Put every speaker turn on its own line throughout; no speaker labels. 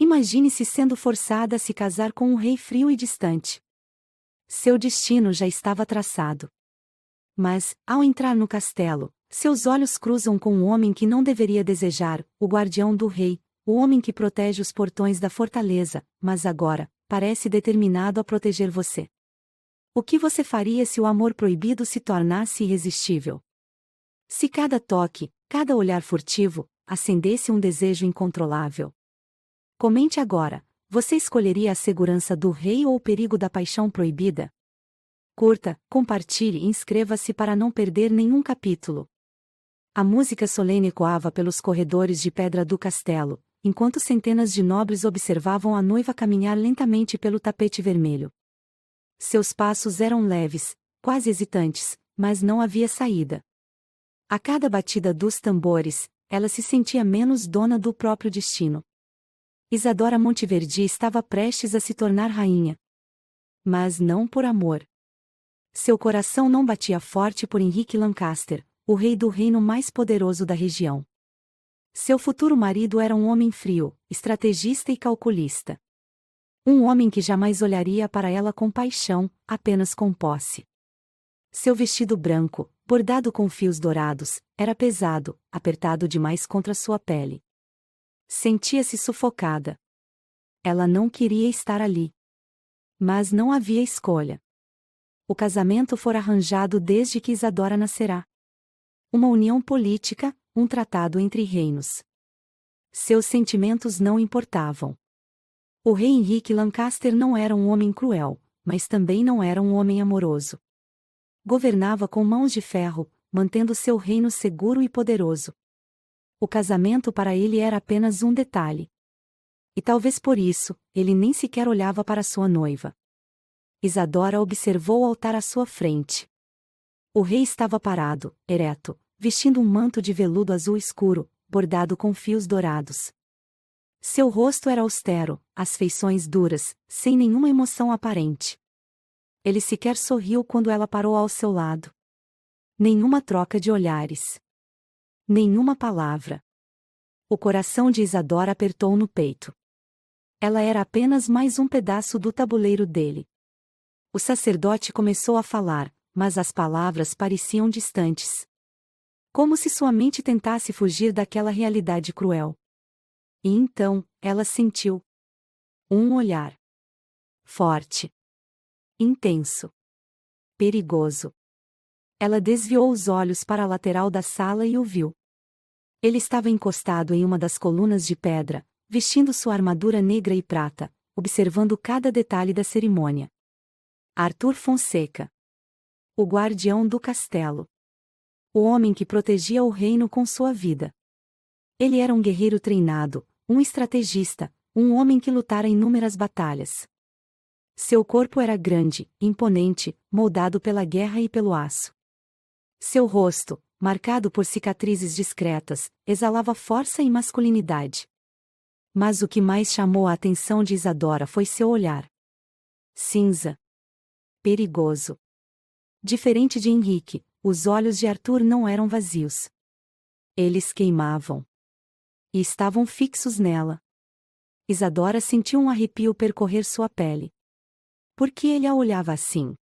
Imagine-se sendo forçada a se casar com um rei frio e distante. Seu destino já estava traçado. Mas, ao entrar no castelo, seus olhos cruzam com um homem que não deveria desejar, o guardião do rei, o homem que protege os portões da fortaleza, mas agora, parece determinado a proteger você. O que você faria se o amor proibido se tornasse irresistível? Se cada toque, cada olhar furtivo, acendesse um desejo incontrolável? Comente agora, você escolheria a segurança do rei ou o perigo da paixão proibida? Curta, compartilhe e inscreva-se para não perder nenhum capítulo. A música solene ecoava pelos corredores de pedra do castelo, enquanto centenas de nobres observavam a noiva caminhar lentamente pelo tapete vermelho. Seus passos eram leves, quase hesitantes, mas não havia saída. A cada batida dos tambores, ela se sentia menos dona do próprio destino. Isadora Monteverdi estava prestes a se tornar rainha. Mas não por amor. Seu coração não batia forte por Henrique Lancaster, o rei do reino mais poderoso da região. Seu futuro marido era um homem frio, estrategista e calculista. Um homem que jamais olharia para ela com paixão, apenas com posse. Seu vestido branco, bordado com fios dourados, era pesado, apertado demais contra sua pele. Sentia-se sufocada. Ela não queria estar ali. Mas não havia escolha. O casamento fora arranjado desde que Isadora nascerá. Uma união política, um tratado entre reinos. Seus sentimentos não importavam. O rei Henrique Lancaster não era um homem cruel, mas também não era um homem amoroso. Governava com mãos de ferro, mantendo seu reino seguro e poderoso. O casamento para ele era apenas um detalhe. E talvez por isso, ele nem sequer olhava para sua noiva. Isadora observou o altar à sua frente. O rei estava parado, ereto, vestindo um manto de veludo azul escuro, bordado com fios dourados. Seu rosto era austero, as feições duras, sem nenhuma emoção aparente. Ele sequer sorriu quando ela parou ao seu lado. Nenhuma troca de olhares. Nenhuma palavra. O coração de Isadora apertou no peito. Ela era apenas mais um pedaço do tabuleiro dele. O sacerdote começou a falar, mas as palavras pareciam distantes. Como se sua mente tentasse fugir daquela realidade cruel. E então, ela sentiu um olhar. Forte. Intenso. Perigoso. Ela desviou os olhos para a lateral da sala e o viu. Ele estava encostado em uma das colunas de pedra, vestindo sua armadura negra e prata, observando cada detalhe da cerimônia. Arthur Fonseca. O guardião do castelo. O homem que protegia o reino com sua vida. Ele era um guerreiro treinado, um estrategista, um homem que lutara inúmeras batalhas. Seu corpo era grande, imponente, moldado pela guerra e pelo aço. Seu rosto, marcado por cicatrizes discretas, exalava força e masculinidade. Mas o que mais chamou a atenção de Isadora foi seu olhar. Cinza. Perigoso. Diferente de Henrique, os olhos de Arthur não eram vazios. Eles queimavam. E estavam fixos nela. Isadora sentiu um arrepio percorrer sua pele. Por que ele a olhava assim?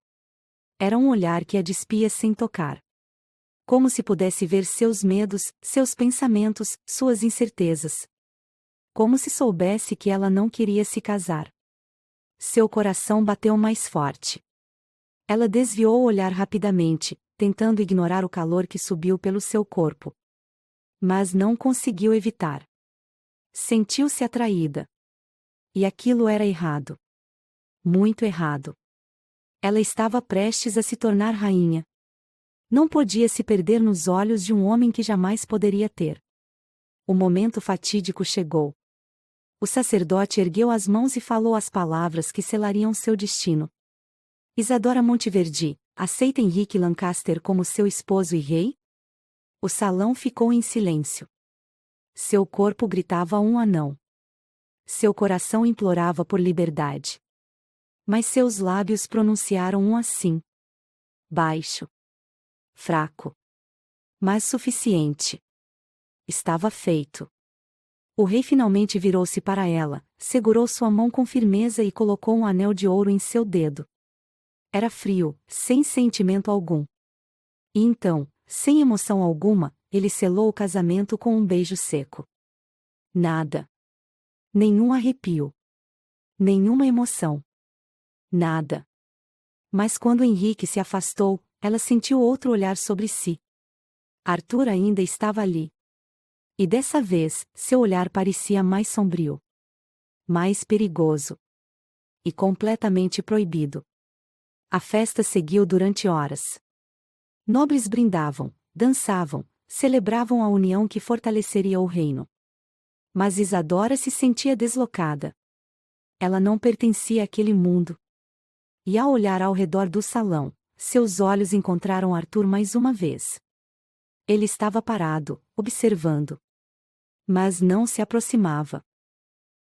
Era um olhar que a despia sem tocar. Como se pudesse ver seus medos, seus pensamentos, suas incertezas. Como se soubesse que ela não queria se casar. Seu coração bateu mais forte. Ela desviou o olhar rapidamente, tentando ignorar o calor que subiu pelo seu corpo. Mas não conseguiu evitar. Sentiu-se atraída. E aquilo era errado. Muito errado. Ela estava prestes a se tornar rainha. Não podia se perder nos olhos de um homem que jamais poderia ter. O momento fatídico chegou. O sacerdote ergueu as mãos e falou as palavras que selariam seu destino. Isadora Monteverdi, aceita Henrique Lancaster como seu esposo e rei? O salão ficou em silêncio. Seu corpo gritava um anão. Seu coração implorava por liberdade. Mas seus lábios pronunciaram um assim. Baixo. Fraco. Mas suficiente. Estava feito. O rei finalmente virou-se para ela, segurou sua mão com firmeza e colocou um anel de ouro em seu dedo. Era frio, sem sentimento algum. E então, sem emoção alguma, ele selou o casamento com um beijo seco. Nada. Nenhum arrepio. Nenhuma emoção. Nada. Mas quando Henrique se afastou, ela sentiu outro olhar sobre si. Arthur ainda estava ali. E dessa vez, seu olhar parecia mais sombrio. Mais perigoso. E completamente proibido. A festa seguiu durante horas. Nobres brindavam, dançavam, celebravam a união que fortaleceria o reino. Mas Isadora se sentia deslocada. Ela não pertencia àquele mundo. E ao olhar ao redor do salão, seus olhos encontraram Arthur mais uma vez. Ele estava parado, observando. Mas não se aproximava.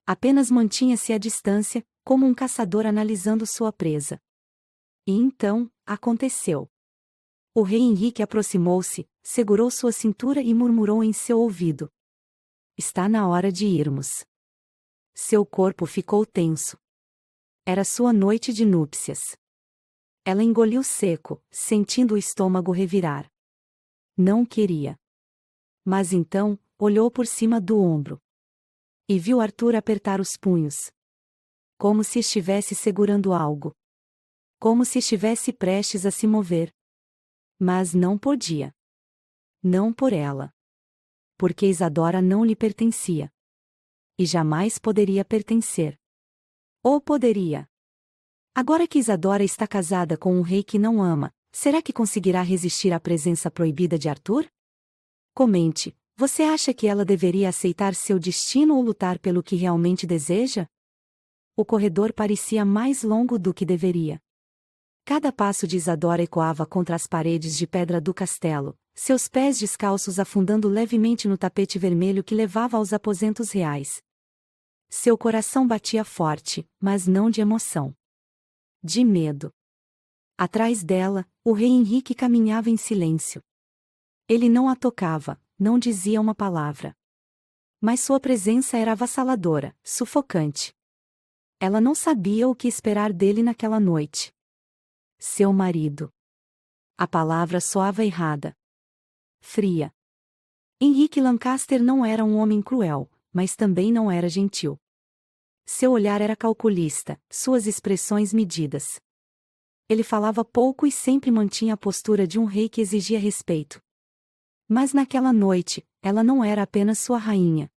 Apenas mantinha-se à distância, como um caçador analisando sua presa. E então, aconteceu. O rei Henrique aproximou-se, segurou sua cintura e murmurou em seu ouvido: "Está na hora de irmos." Seu corpo ficou tenso. Era sua noite de núpcias. Ela engoliu seco, sentindo o estômago revirar. Não queria. Mas então, olhou por cima do ombro. E viu Arthur apertar os punhos. Como se estivesse segurando algo. Como se estivesse prestes a se mover. Mas não podia. Não por ela. Porque Isadora não lhe pertencia. E jamais poderia pertencer. Ou poderia. Agora que Isadora está casada com um rei que não ama, será que conseguirá resistir à presença proibida de Arthur? Comente, você acha que ela deveria aceitar seu destino ou lutar pelo que realmente deseja? O corredor parecia mais longo do que deveria. Cada passo de Isadora ecoava contra as paredes de pedra do castelo, seus pés descalços afundando levemente no tapete vermelho que levava aos aposentos reais. Seu coração batia forte, mas não de emoção. De medo. Atrás dela, o rei Henrique caminhava em silêncio. Ele não a tocava, não dizia uma palavra. Mas sua presença era avassaladora, sufocante. Ela não sabia o que esperar dele naquela noite. Seu marido. A palavra soava errada. Fria. Henrique Lancaster não era um homem cruel, mas também não era gentil. Seu olhar era calculista, suas expressões medidas. Ele falava pouco e sempre mantinha a postura de um rei que exigia respeito. Mas naquela noite, ela não era apenas sua rainha.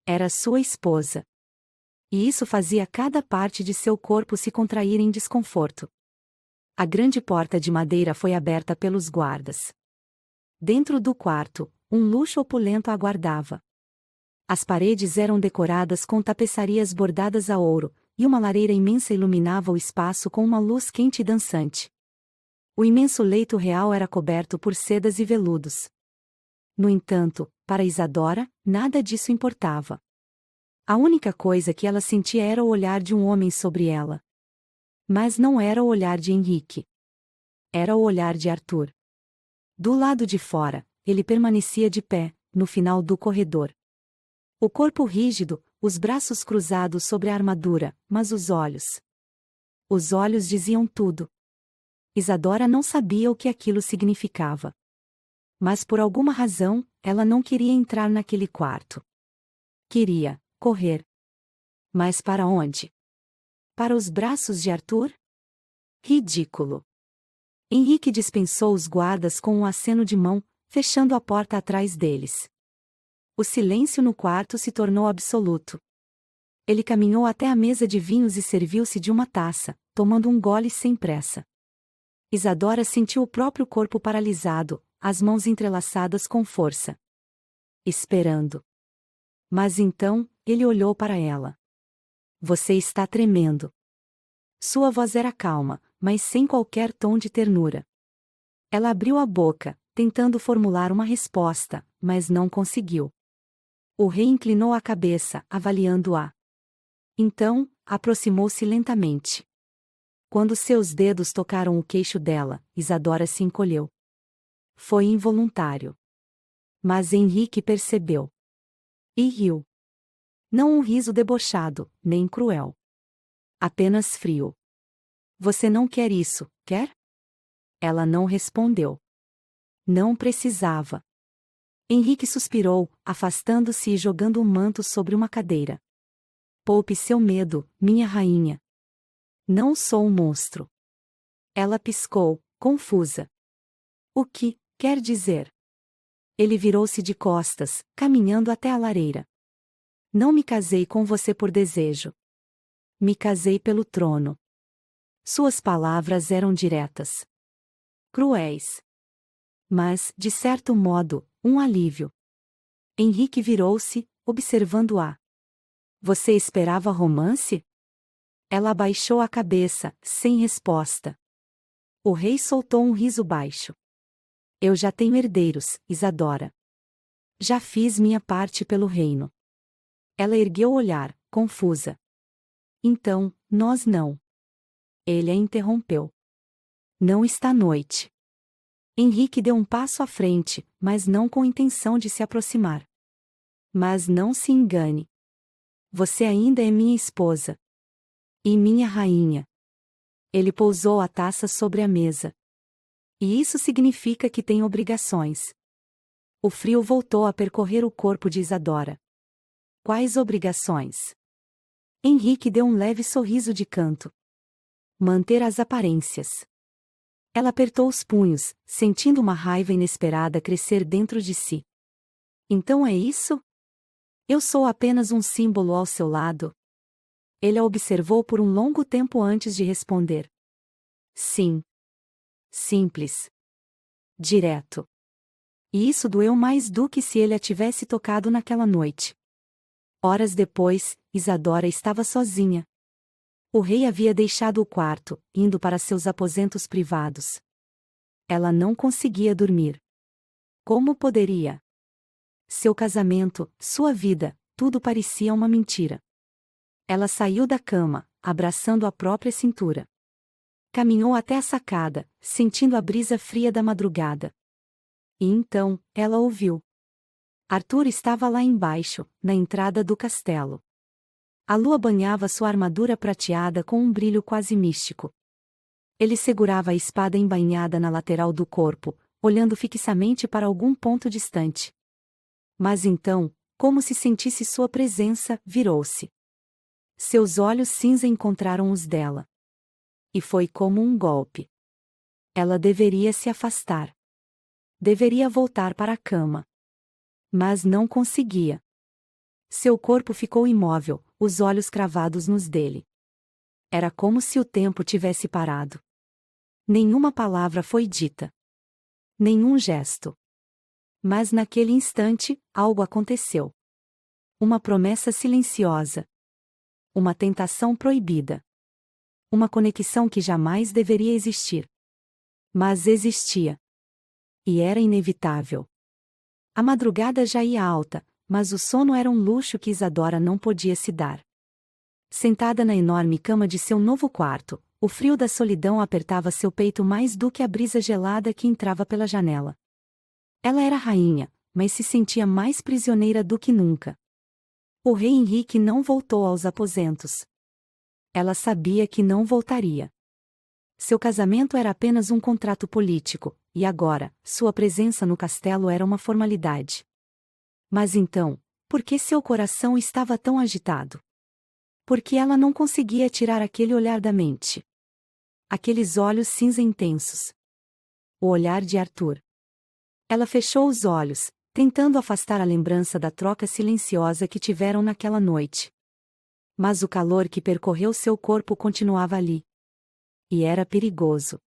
Era sua esposa. E isso fazia cada parte de seu corpo se contrair em desconforto. A grande porta de madeira foi aberta pelos guardas. Dentro do quarto, um luxo opulento aguardava. As paredes eram decoradas com tapeçarias bordadas a ouro, e uma lareira imensa iluminava o espaço com uma luz quente e dançante. O imenso leito real era coberto por sedas e veludos. No entanto, para Isadora, nada disso importava. A única coisa que ela sentia era o olhar de um homem sobre ela. Mas não era o olhar de Henrique. Era o olhar de Arthur. Do lado de fora, ele permanecia de pé, no final do corredor. O corpo rígido, os braços cruzados sobre a armadura, mas os olhos. Os olhos diziam tudo. Isadora não sabia o que aquilo significava. Mas por alguma razão, ela não queria entrar naquele quarto. Queria correr. Mas para onde? Para os braços de Arthur? Ridículo. Henrique dispensou os guardas com um aceno de mão, fechando a porta atrás deles. O silêncio no quarto se tornou absoluto. Ele caminhou até a mesa de vinhos e serviu-se de uma taça, tomando um gole sem pressa. Isadora sentiu o próprio corpo paralisado, as mãos entrelaçadas com força. Esperando. Mas então, ele olhou para ela. Você está tremendo. Sua voz era calma, mas sem qualquer tom de ternura. Ela abriu a boca, tentando formular uma resposta, mas não conseguiu. O rei inclinou a cabeça, avaliando-a. Então, aproximou-se lentamente. Quando seus dedos tocaram o queixo dela, Isadora se encolheu. Foi involuntário. Mas Henrique percebeu. E riu. Não um riso debochado, nem cruel. Apenas frio. Você não quer isso, quer? Ela não respondeu. Não precisava. Henrique suspirou, afastando-se e jogando o manto sobre uma cadeira. Poupe seu medo, minha rainha. Não sou um monstro. Ela piscou, confusa. O que quer dizer? Ele virou-se de costas, caminhando até a lareira. Não me casei com você por desejo. Me casei pelo trono. Suas palavras eram diretas. Cruéis. Mas, de certo modo, um alívio. Henrique virou-se, observando-a. Você esperava romance? Ela abaixou a cabeça, sem resposta. O rei soltou um riso baixo. Eu já tenho herdeiros, Isadora. Já fiz minha parte pelo reino. Ela ergueu o olhar, confusa. Então, nós não. Ele a interrompeu. Não está noite. Henrique deu um passo à frente, mas não com intenção de se aproximar. Mas não se engane. Você ainda é minha esposa. E minha rainha. Ele pousou a taça sobre a mesa. E isso significa que tem obrigações. O frio voltou a percorrer o corpo de Isadora. Quais obrigações? Henrique deu um leve sorriso de canto. Manter as aparências. Ela apertou os punhos, sentindo uma raiva inesperada crescer dentro de si. Então é isso? Eu sou apenas um símbolo ao seu lado? Ele a observou por um longo tempo antes de responder. Sim. Simples. Direto. E isso doeu mais do que se ele a tivesse tocado naquela noite. Horas depois, Isadora estava sozinha. O rei havia deixado o quarto, indo para seus aposentos privados. Ela não conseguia dormir. Como poderia? Seu casamento, sua vida, tudo parecia uma mentira. Ela saiu da cama, abraçando a própria cintura. Caminhou até a sacada, sentindo a brisa fria da madrugada. E então, ela ouviu. Arthur estava lá embaixo, na entrada do castelo. A lua banhava sua armadura prateada com um brilho quase místico. Ele segurava a espada embainhada na lateral do corpo, olhando fixamente para algum ponto distante. Mas então, como se sentisse sua presença, virou-se. Seus olhos cinza encontraram os dela. E foi como um golpe. Ela deveria se afastar. Deveria voltar para a cama. Mas não conseguia. Seu corpo ficou imóvel, os olhos cravados nos dele. Era como se o tempo tivesse parado. Nenhuma palavra foi dita. Nenhum gesto. Mas naquele instante, algo aconteceu. Uma promessa silenciosa. Uma tentação proibida. Uma conexão que jamais deveria existir. Mas existia. E era inevitável. A madrugada já ia alta, mas o sono era um luxo que Isadora não podia se dar. Sentada na enorme cama de seu novo quarto, o frio da solidão apertava seu peito mais do que a brisa gelada que entrava pela janela. Ela era rainha, mas se sentia mais prisioneira do que nunca. O rei Henrique não voltou aos aposentos. Ela sabia que não voltaria. Seu casamento era apenas um contrato político, e agora, sua presença no castelo era uma formalidade. Mas então, por que seu coração estava tão agitado? Por que ela não conseguia tirar aquele olhar da mente? Aqueles olhos cinza intensos. O olhar de Arthur. Ela fechou os olhos, tentando afastar a lembrança da troca silenciosa que tiveram naquela noite. Mas o calor que percorreu seu corpo continuava ali. E era perigoso.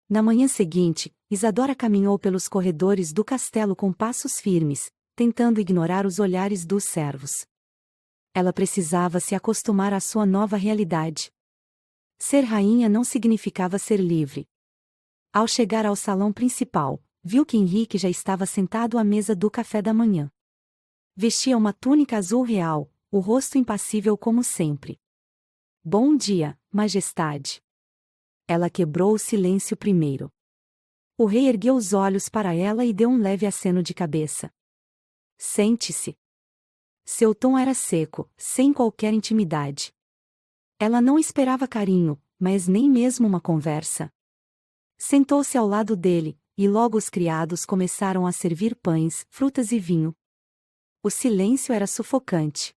Na manhã seguinte, Isadora caminhou pelos corredores do castelo com passos firmes, tentando ignorar os olhares dos servos. Ela precisava se acostumar à sua nova realidade. Ser rainha não significava ser livre. Ao chegar ao salão principal, viu que Henrique já estava sentado à mesa do café da manhã. Vestia uma túnica azul real, o rosto impassível como sempre. Bom dia, majestade. Ela quebrou o silêncio primeiro. O rei ergueu os olhos para ela e deu um leve aceno de cabeça. Sente-se. Seu tom era seco, sem qualquer intimidade. Ela não esperava carinho, mas nem mesmo uma conversa. Sentou-se ao lado dele, e logo os criados começaram a servir pães, frutas e vinho. O silêncio era sufocante.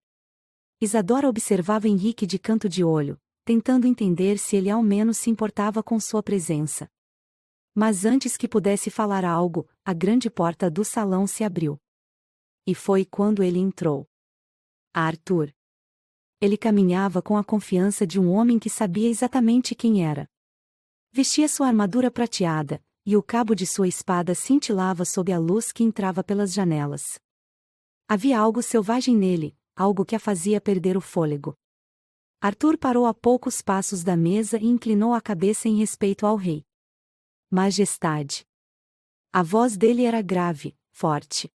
Isadora observava Henrique de canto de olho, tentando entender se ele ao menos se importava com sua presença. Mas antes que pudesse falar algo, a grande porta do salão se abriu. E foi quando ele entrou. Arthur. Ele caminhava com a confiança de um homem que sabia exatamente quem era. Vestia sua armadura prateada, e o cabo de sua espada cintilava sob a luz que entrava pelas janelas. Havia algo selvagem nele, algo que a fazia perder o fôlego. Arthur parou a poucos passos da mesa e inclinou a cabeça em respeito ao rei. Majestade. A voz dele era grave, forte.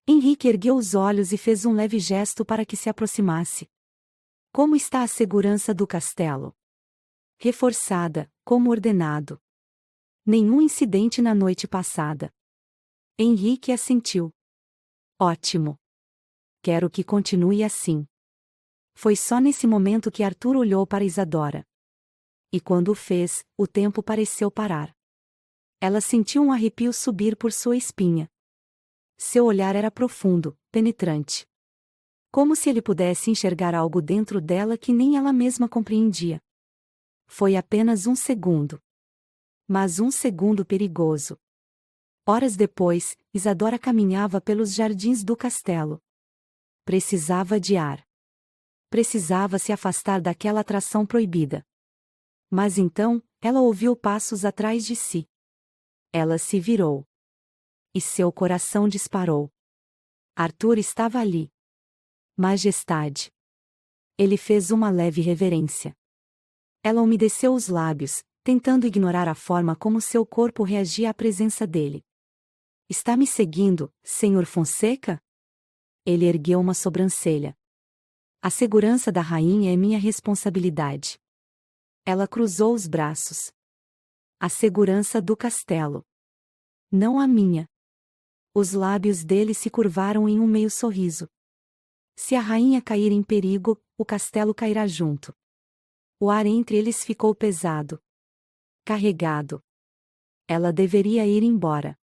Henrique ergueu os olhos e fez um leve gesto para que se aproximasse. Como está a segurança do castelo? Reforçada, como ordenado. Nenhum incidente na noite passada. Henrique assentiu. Ótimo. Quero que continue assim. Foi só nesse momento que Arthur olhou para Isadora. E quando o fez, o tempo pareceu parar. Ela sentiu um arrepio subir por sua espinha. Seu olhar era profundo, penetrante. Como se ele pudesse enxergar algo dentro dela que nem ela mesma compreendia. Foi apenas um segundo. Mas um segundo perigoso. Horas depois, Isadora caminhava pelos jardins do castelo. Precisava de ar. Precisava se afastar daquela atração proibida. Mas então, ela ouviu passos atrás de si. Ela se virou. E seu coração disparou. Arthur estava ali. Majestade. Ele fez uma leve reverência. Ela umedeceu os lábios, tentando ignorar a forma como seu corpo reagia à presença dele. Está me seguindo, Senhor Fonseca? Ele ergueu uma sobrancelha. A segurança da rainha é minha responsabilidade. Ela cruzou os braços. A segurança do castelo. Não a minha. Os lábios dele se curvaram em um meio sorriso. Se a rainha cair em perigo, o castelo cairá junto. O ar entre eles ficou pesado. Carregado. Ela deveria ir embora.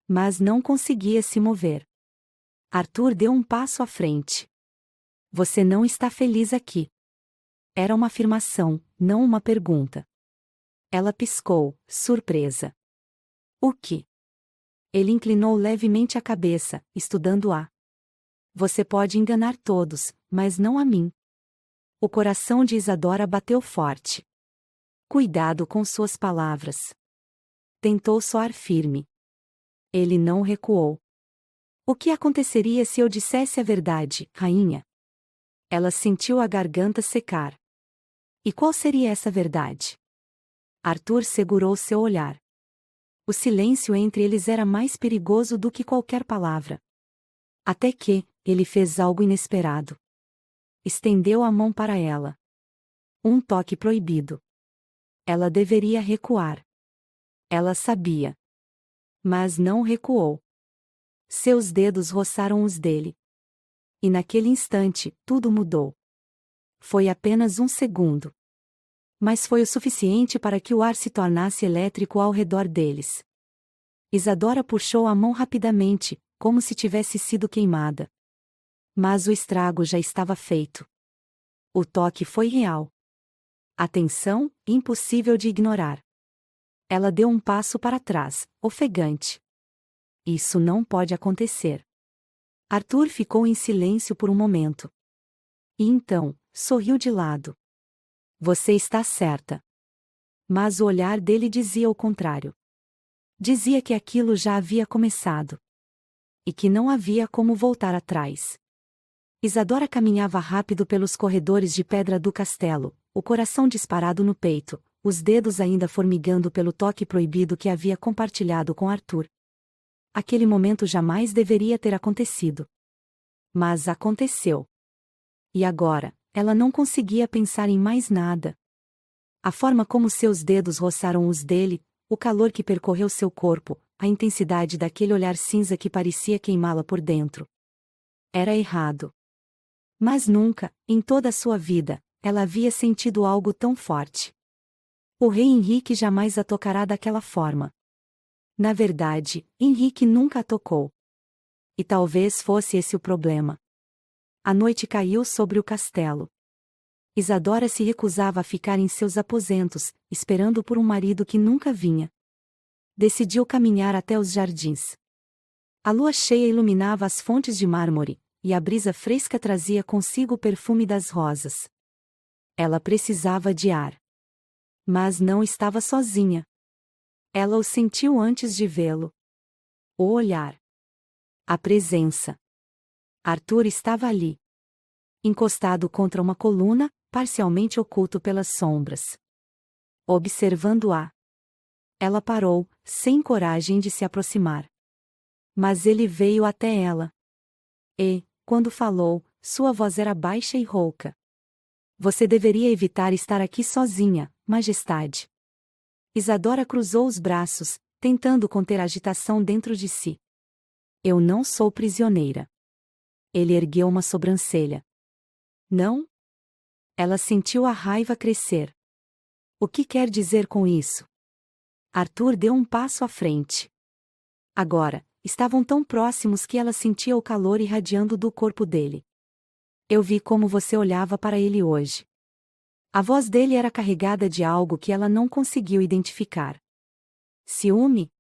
Mas não conseguia se mover. Arthur deu um passo à frente. Você não está feliz aqui. Era uma afirmação, não uma pergunta. Ela piscou, surpresa. O que? Ele inclinou levemente a cabeça, estudando-a. Você pode enganar todos, mas não a mim. O coração de Isadora bateu forte. Cuidado com suas palavras. Tentou soar firme. Ele não recuou. O que aconteceria se eu dissesse a verdade, rainha? Ela sentiu a garganta secar. E qual seria essa verdade? Arthur segurou seu olhar. O silêncio entre eles era mais perigoso do que qualquer palavra. Até que, ele fez algo inesperado. Estendeu a mão para ela. Um toque proibido. Ela deveria recuar. Ela sabia. Mas não recuou. Seus dedos roçaram os dele. E naquele instante, tudo mudou. Foi apenas um segundo. Mas foi o suficiente para que o ar se tornasse elétrico ao redor deles. Isadora puxou a mão rapidamente, como se tivesse sido queimada. Mas o estrago já estava feito. O toque foi real. A tensão, impossível de ignorar. Ela deu um passo para trás, ofegante. Isso não pode acontecer. Arthur ficou em silêncio por um momento. E então, sorriu de lado. Você está certa. Mas o olhar dele dizia o contrário. Dizia que aquilo já havia começado. E que não havia como voltar atrás. Isadora caminhava rápido pelos corredores de pedra do castelo, o coração disparado no peito, os dedos ainda formigando pelo toque proibido que havia compartilhado com Arthur. Aquele momento jamais deveria ter acontecido. Mas aconteceu. E agora, ela não conseguia pensar em mais nada. A forma como seus dedos roçaram os dele, o calor que percorreu seu corpo, a intensidade daquele olhar cinza que parecia queimá-la por dentro. Era errado. Mas nunca, em toda a sua vida, ela havia sentido algo tão forte. O rei Henrique jamais a tocará daquela forma. Na verdade, Henrique nunca a tocou. E talvez fosse esse o problema. A noite caiu sobre o castelo. Isadora se recusava a ficar em seus aposentos, esperando por um marido que nunca vinha. Decidiu caminhar até os jardins. A lua cheia iluminava as fontes de mármore, e a brisa fresca trazia consigo o perfume das rosas. Ela precisava de ar. Mas não estava sozinha. Ela o sentiu antes de vê-lo. O olhar. A presença. Arthur estava ali. Encostado contra uma coluna, parcialmente oculto pelas sombras. Observando-a. Ela parou, sem coragem de se aproximar. Mas ele veio até ela. E, quando falou, sua voz era baixa e rouca. Você deveria evitar estar aqui sozinha, Majestade. Isadora cruzou os braços, tentando conter a agitação dentro de si. Eu não sou prisioneira. Ele ergueu uma sobrancelha. Não? Ela sentiu a raiva crescer. O que quer dizer com isso? Arthur deu um passo à frente. Agora, estavam tão próximos que ela sentia o calor irradiando do corpo dele. Eu vi como você olhava para ele hoje. A voz dele era carregada de algo que ela não conseguiu identificar. Ciúme?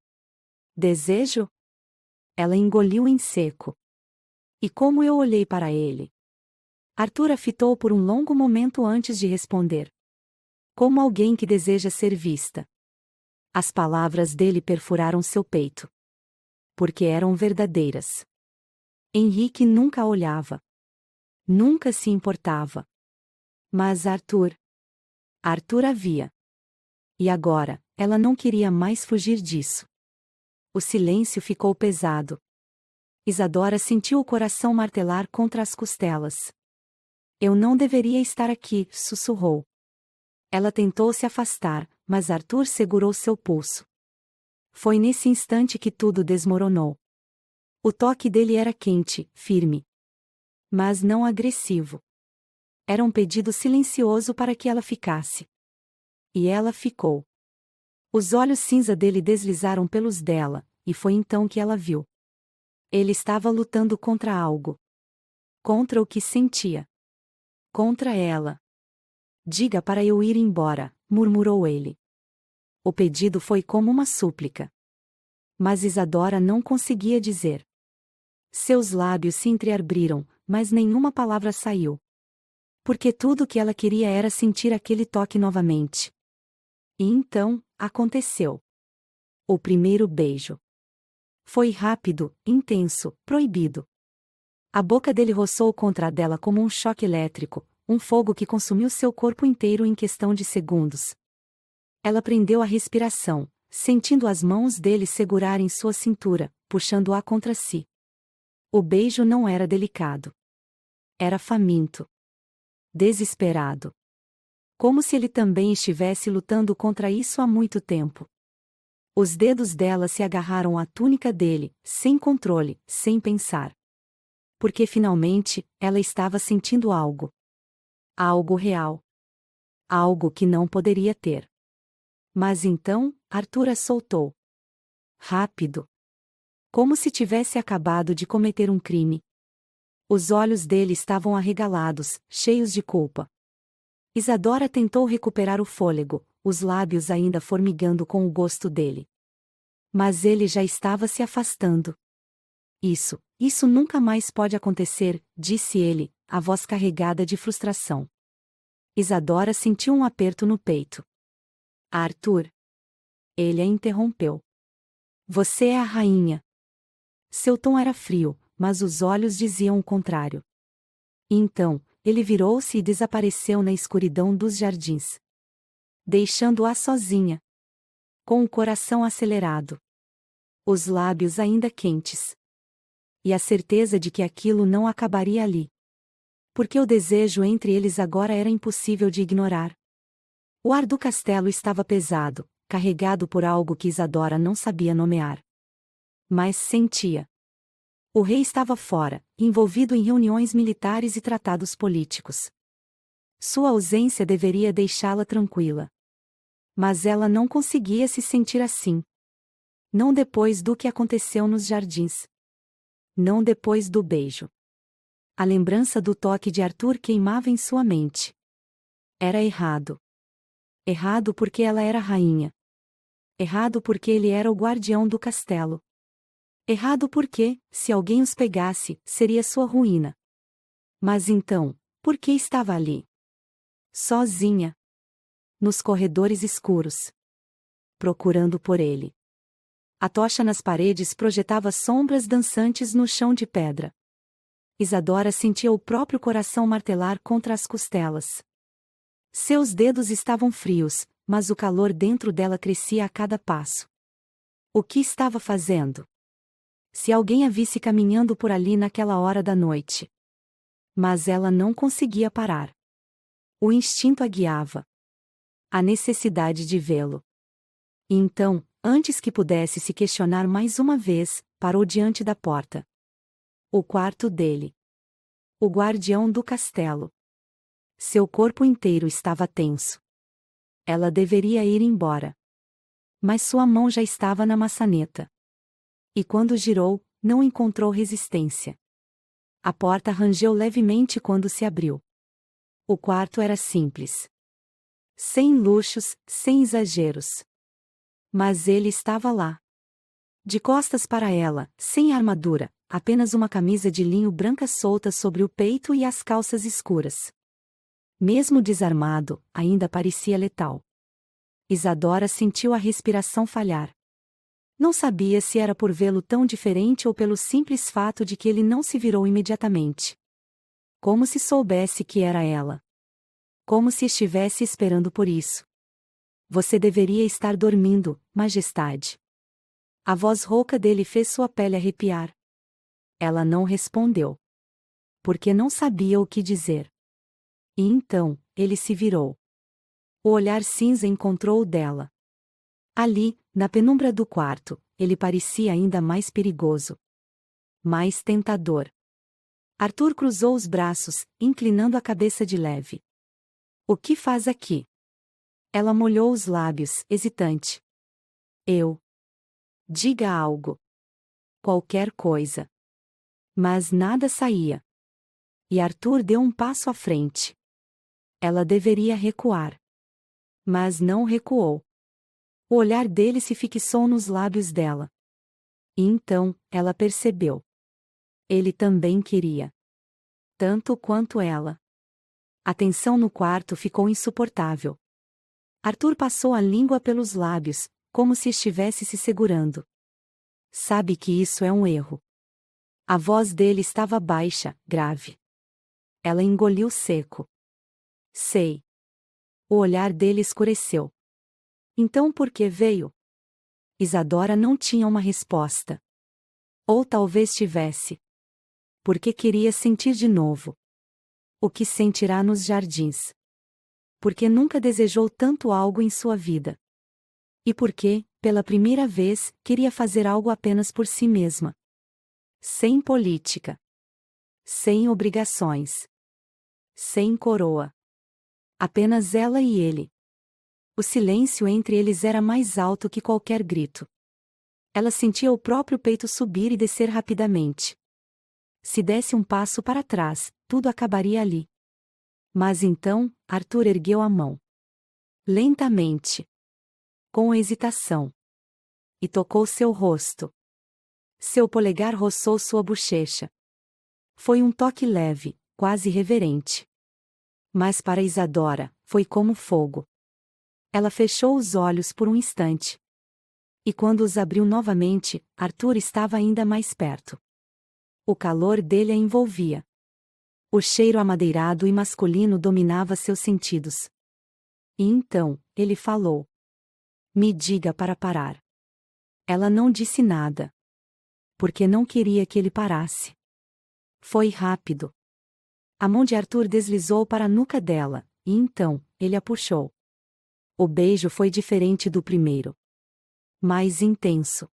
Desejo? Ela engoliu em seco. E como eu olhei para ele? Arthur a fitou por um longo momento antes de responder. Como alguém que deseja ser vista. As palavras dele perfuraram seu peito. Porque eram verdadeiras. Henrique nunca a olhava. Nunca se importava. Mas Arthur a via. E agora, ela não queria mais fugir disso. O silêncio ficou pesado. Isadora sentiu o coração martelar contra as costelas. Eu não deveria estar aqui, sussurrou. Ela tentou se afastar, mas Arthur segurou seu pulso. Foi nesse instante que tudo desmoronou. O toque dele era quente, firme. Mas não agressivo. Era um pedido silencioso para que ela ficasse. E ela ficou. Os olhos cinza dele deslizaram pelos dela, e foi então que ela viu. Ele estava lutando contra algo. Contra o que sentia. Contra ela. Diga para eu ir embora, murmurou ele. O pedido foi como uma súplica. Mas Isadora não conseguia dizer. Seus lábios se entreabriram, mas nenhuma palavra saiu. Porque tudo o que ela queria era sentir aquele toque novamente. E então, aconteceu. O primeiro beijo. Foi rápido, intenso, proibido. A boca dele roçou contra a dela como um choque elétrico, um fogo que consumiu seu corpo inteiro em questão de segundos. Ela prendeu a respiração, sentindo as mãos dele segurarem sua cintura, puxando-a contra si. O beijo não era delicado. Era faminto. Desesperado. Como se ele também estivesse lutando contra isso há muito tempo. Os dedos dela se agarraram à túnica dele, sem controle, sem pensar. Porque finalmente, ela estava sentindo algo. Algo real. Algo que não poderia ter. Mas então, Arthur a soltou. Rápido. Como se tivesse acabado de cometer um crime. Os olhos dele estavam arregalados, cheios de culpa. Isadora tentou recuperar o fôlego, os lábios ainda formigando com o gosto dele. Mas ele já estava se afastando. Isso nunca mais pode acontecer, disse ele, a voz carregada de frustração. Isadora sentiu um aperto no peito. Arthur. Ele a interrompeu. Você é a rainha. Seu tom era frio, mas os olhos diziam o contrário. Então, ele virou-se e desapareceu na escuridão dos jardins. Deixando-a sozinha. Com o coração acelerado. Os lábios ainda quentes. E a certeza de que aquilo não acabaria ali. Porque o desejo entre eles agora era impossível de ignorar. O ar do castelo estava pesado, carregado por algo que Isadora não sabia nomear. Mas sentia. O rei estava fora, envolvido em reuniões militares e tratados políticos. Sua ausência deveria deixá-la tranquila. Mas ela não conseguia se sentir assim. Não depois do que aconteceu nos jardins. Não depois do beijo. A lembrança do toque de Arthur queimava em sua mente. Era errado. Errado porque ela era rainha. Errado porque ele era o guardião do castelo. Errado porque, se alguém os pegasse, seria sua ruína. Mas então, por que estava ali? Sozinha. Nos corredores escuros. Procurando por ele. A tocha nas paredes projetava sombras dançantes no chão de pedra. Isadora sentia o próprio coração martelar contra as costelas. Seus dedos estavam frios, mas o calor dentro dela crescia a cada passo. O que estava fazendo? Se alguém a visse caminhando por ali naquela hora da noite. Mas ela não conseguia parar. O instinto a guiava. A necessidade de vê-lo. E então, antes que pudesse se questionar mais uma vez, parou diante da porta. O quarto dele. O guardião do castelo. Seu corpo inteiro estava tenso. Ela deveria ir embora. Mas sua mão já estava na maçaneta. E quando girou, não encontrou resistência. A porta rangeu levemente quando se abriu. O quarto era simples. Sem luxos, sem exageros. Mas ele estava lá. De costas para ela, sem armadura, apenas uma camisa de linho branca solta sobre o peito e as calças escuras. Mesmo desarmado, ainda parecia letal. Isadora sentiu a respiração falhar. Não sabia se era por vê-lo tão diferente ou pelo simples fato de que ele não se virou imediatamente. Como se soubesse que era ela. Como se estivesse esperando por isso. Você deveria estar dormindo, Majestade. A voz rouca dele fez sua pele arrepiar. Ela não respondeu. Porque não sabia o que dizer. E então, ele se virou. O olhar cinza encontrou o dela. Ali, na penumbra do quarto, ele parecia ainda mais perigoso. Mais tentador. Arthur cruzou os braços, inclinando a cabeça de leve. O que faz aqui? Ela molhou os lábios, hesitante. Eu. Diga algo. Qualquer coisa. Mas nada saía. E Arthur deu um passo à frente. Ela deveria recuar. Mas não recuou. O olhar dele se fixou nos lábios dela. E então, ela percebeu. Ele também queria. Tanto quanto ela. A tensão no quarto ficou insuportável. Arthur passou a língua pelos lábios, como se estivesse se segurando. Sabe que isso é um erro. A voz dele estava baixa, grave. Ela engoliu seco. Sei. O olhar dele escureceu. Então por que veio? Isadora não tinha uma resposta. Ou talvez tivesse. Porque queria sentir de novo. O que sentirá nos jardins. Porque nunca desejou tanto algo em sua vida. E porque, pela primeira vez, queria fazer algo apenas por si mesma. Sem política. Sem obrigações. Sem coroa. Apenas ela e ele. O silêncio entre eles era mais alto que qualquer grito. Ela sentia o próprio peito subir e descer rapidamente. Se desse um passo para trás, tudo acabaria ali. Mas então, Arthur ergueu a mão. Lentamente. Com hesitação. E tocou seu rosto. Seu polegar roçou sua bochecha. Foi um toque leve, quase reverente. Mas para Isadora, foi como fogo. Ela fechou os olhos por um instante. E quando os abriu novamente, Arthur estava ainda mais perto. O calor dele a envolvia. O cheiro amadeirado e masculino dominava seus sentidos. E então, ele falou. Me diga para parar. Ela não disse nada. Porque não queria que ele parasse. Foi rápido. A mão de Arthur deslizou para a nuca dela, e então, ele a puxou. O beijo foi diferente do primeiro. Mais intenso.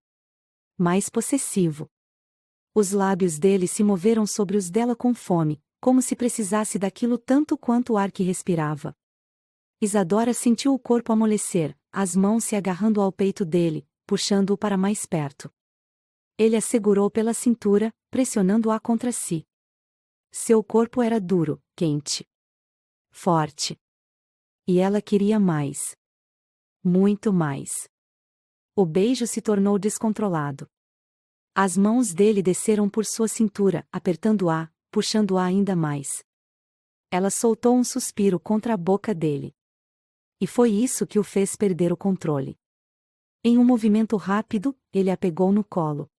Mais possessivo. Os lábios dele se moveram sobre os dela com fome, como se precisasse daquilo tanto quanto o ar que respirava. Isadora sentiu o corpo amolecer, as mãos se agarrando ao peito dele, puxando-o para mais perto. Ele a segurou pela cintura, pressionando-a contra si. Seu corpo era duro, quente, forte. E ela queria mais. Muito mais. O beijo se tornou descontrolado. As mãos dele desceram por sua cintura, apertando-a, puxando-a ainda mais. Ela soltou um suspiro contra a boca dele. E foi isso que o fez perder o controle. Em um movimento rápido, ele a pegou no colo.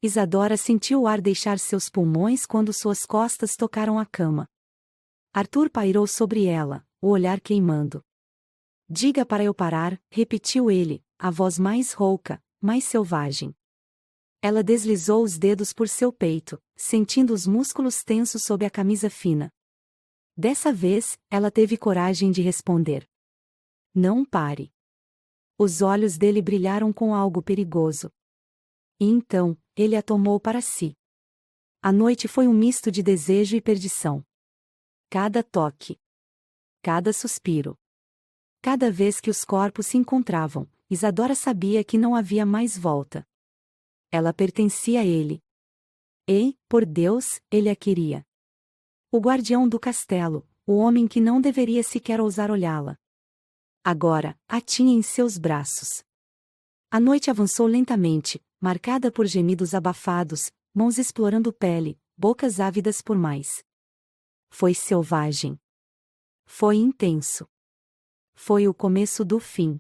Isadora sentiu o ar deixar seus pulmões quando suas costas tocaram a cama. Arthur pairou sobre ela, o olhar queimando. Diga para eu parar, repetiu ele, a voz mais rouca, mais selvagem. Ela deslizou os dedos por seu peito, sentindo os músculos tensos sob a camisa fina. Dessa vez, ela teve coragem de responder. Não pare. Os olhos dele brilharam com algo perigoso. E então, ele a tomou para si. A noite foi um misto de desejo e perdição. Cada toque. Cada suspiro. Cada vez que os corpos se encontravam, Isadora sabia que não havia mais volta. Ela pertencia a ele. E, por Deus, ele a queria. O guardião do castelo, o homem que não deveria sequer ousar olhá-la. Agora, a tinha em seus braços. A noite avançou lentamente, marcada por gemidos abafados, mãos explorando pele, bocas ávidas por mais. Foi selvagem. Foi intenso. Foi o começo do fim.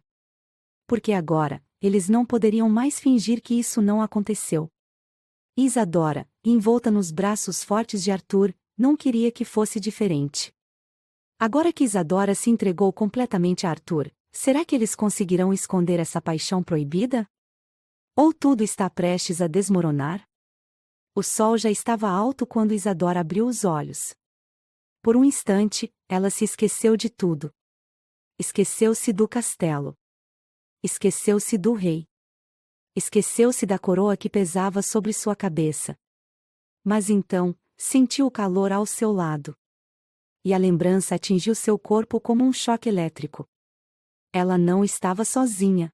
Porque agora, eles não poderiam mais fingir que isso não aconteceu. Isadora, envolta nos braços fortes de Arthur, não queria que fosse diferente. Agora que Isadora se entregou completamente a Arthur, será que eles conseguirão esconder essa paixão proibida? Ou tudo está prestes a desmoronar? O sol já estava alto quando Isadora abriu os olhos. Por um instante, ela se esqueceu de tudo. Esqueceu-se do castelo. Esqueceu-se do rei. Esqueceu-se da coroa que pesava sobre sua cabeça. Mas então, sentiu o calor ao seu lado. E a lembrança atingiu seu corpo como um choque elétrico. Ela não estava sozinha.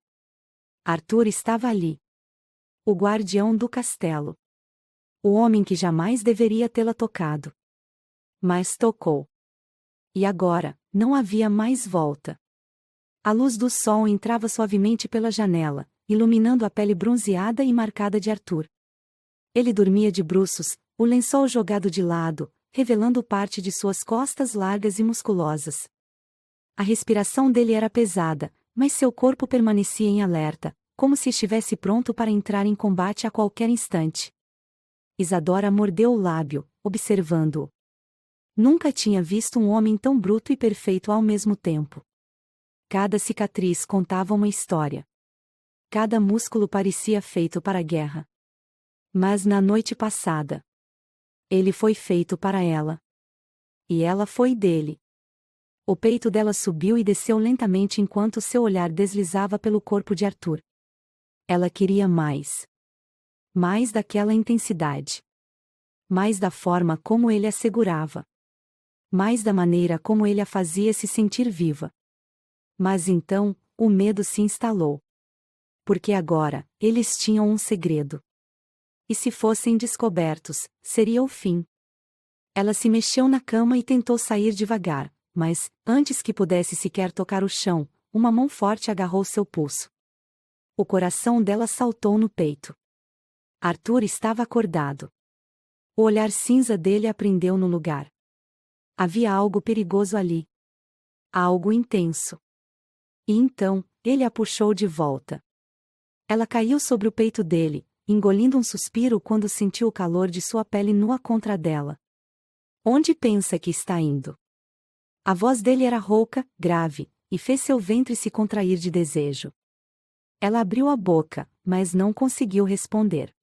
Arthur estava ali. O guardião do castelo. O homem que jamais deveria tê-la tocado. Mas tocou. E agora, não havia mais volta. A luz do sol entrava suavemente pela janela, iluminando a pele bronzeada e marcada de Arthur. Ele dormia de bruços, o lençol jogado de lado, revelando parte de suas costas largas e musculosas. A respiração dele era pesada, mas seu corpo permanecia em alerta, como se estivesse pronto para entrar em combate a qualquer instante. Isadora mordeu o lábio, observando-o. Nunca tinha visto um homem tão bruto e perfeito ao mesmo tempo. Cada cicatriz contava uma história. Cada músculo parecia feito para a guerra. Mas na noite passada, ele foi feito para ela. E ela foi dele. O peito dela subiu e desceu lentamente enquanto seu olhar deslizava pelo corpo de Arthur. Ela queria mais. Mais daquela intensidade. Mais da forma como ele a segurava. Mais da maneira como ele a fazia se sentir viva. Mas então, o medo se instalou. Porque agora, eles tinham um segredo. E se fossem descobertos, seria o fim. Ela se mexeu na cama e tentou sair devagar, mas, antes que pudesse sequer tocar o chão, uma mão forte agarrou seu pulso. O coração dela saltou no peito. Arthur estava acordado. O olhar cinza dele a prendeu no lugar. Havia algo perigoso ali. Algo intenso. E então, ele a puxou de volta. Ela caiu sobre o peito dele, engolindo um suspiro quando sentiu o calor de sua pele nua contra a dela. Onde pensa que está indo? A voz dele era rouca, grave, e fez seu ventre se contrair de desejo. Ela abriu a boca, mas não conseguiu responder.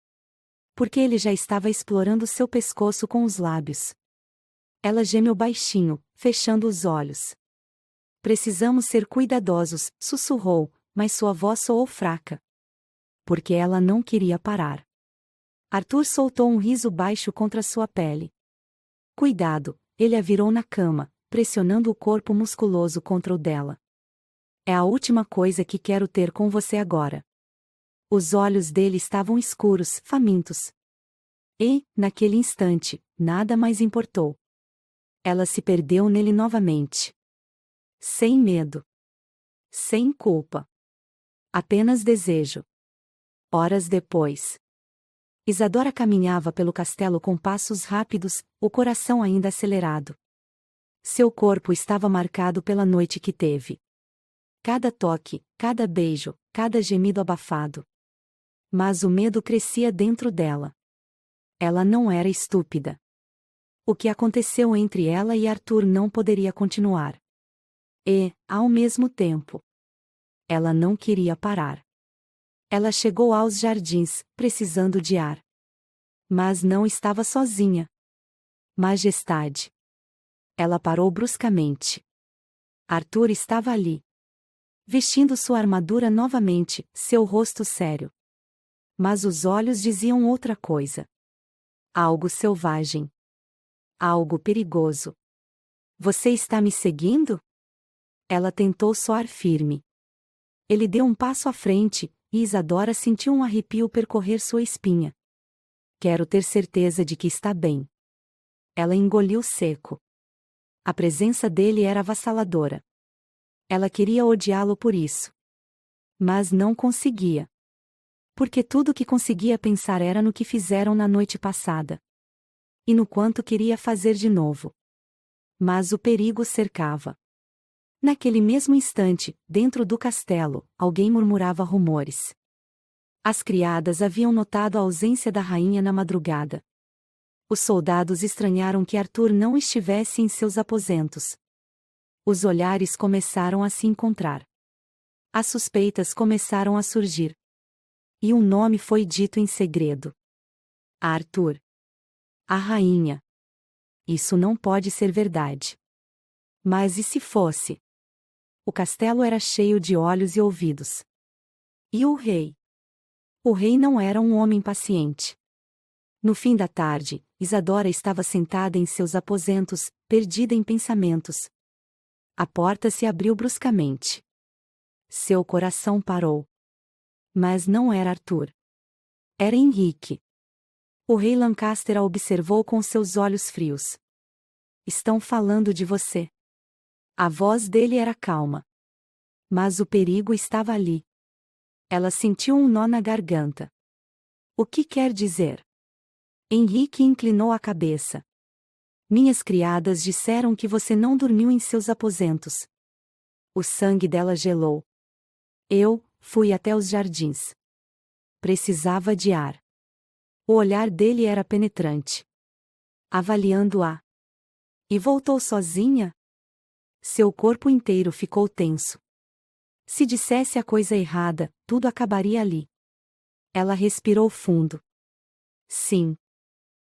Porque ele já estava explorando seu pescoço com os lábios. Ela gemeu baixinho, fechando os olhos. Precisamos ser cuidadosos, sussurrou, mas sua voz soou fraca. Porque ela não queria parar. Arthur soltou um riso baixo contra sua pele. Cuidado, ele a virou na cama, pressionando o corpo musculoso contra o dela. É a última coisa que quero ter com você agora. Os olhos dele estavam escuros, famintos. E, naquele instante, nada mais importou. Ela se perdeu nele novamente. Sem medo. Sem culpa. Apenas desejo. Horas depois. Isadora caminhava pelo castelo com passos rápidos, o coração ainda acelerado. Seu corpo estava marcado pela noite que teve. Cada toque, cada beijo, cada gemido abafado. Mas o medo crescia dentro dela. Ela não era estúpida. O que aconteceu entre ela e Arthur não poderia continuar. E, ao mesmo tempo, ela não queria parar. Ela chegou aos jardins, precisando de ar. Mas não estava sozinha. Majestade. Ela parou bruscamente. Arthur estava ali. Vestindo sua armadura novamente, seu rosto sério. Mas os olhos diziam outra coisa. Algo selvagem. Algo perigoso. Você está me seguindo? Ela tentou soar firme. Ele deu um passo à frente, e Isadora sentiu um arrepio percorrer sua espinha. Quero ter certeza de que está bem. Ela engoliu seco. A presença dele era avassaladora. Ela queria odiá-lo por isso. Mas não conseguia. Porque tudo que conseguia pensar era no que fizeram na noite passada. E no quanto queria fazer de novo. Mas o perigo cercava. Naquele mesmo instante, dentro do castelo, alguém murmurava rumores. As criadas haviam notado a ausência da rainha na madrugada. Os soldados estranharam que Arthur não estivesse em seus aposentos. Os olhares começaram a se encontrar. As suspeitas começaram a surgir. E um nome foi dito em segredo. Arthur. A rainha. Isso não pode ser verdade. Mas e se fosse? O castelo era cheio de olhos e ouvidos. E o rei? O rei não era um homem paciente. No fim da tarde, Isadora estava sentada em seus aposentos, perdida em pensamentos. A porta se abriu bruscamente. Seu coração parou. Mas não era Arthur. Era Henrique. O rei Lancaster a observou com seus olhos frios. Estão falando de você. A voz dele era calma. Mas o perigo estava ali. Ela sentiu um nó na garganta. O que quer dizer? Henrique inclinou a cabeça. Minhas criadas disseram que você não dormiu em seus aposentos. O sangue dela gelou. Eu fui até os jardins. Precisava de ar. O olhar dele era penetrante. Avaliando-a. E voltou sozinha? Seu corpo inteiro ficou tenso. Se dissesse a coisa errada, tudo acabaria ali. Ela respirou fundo. Sim.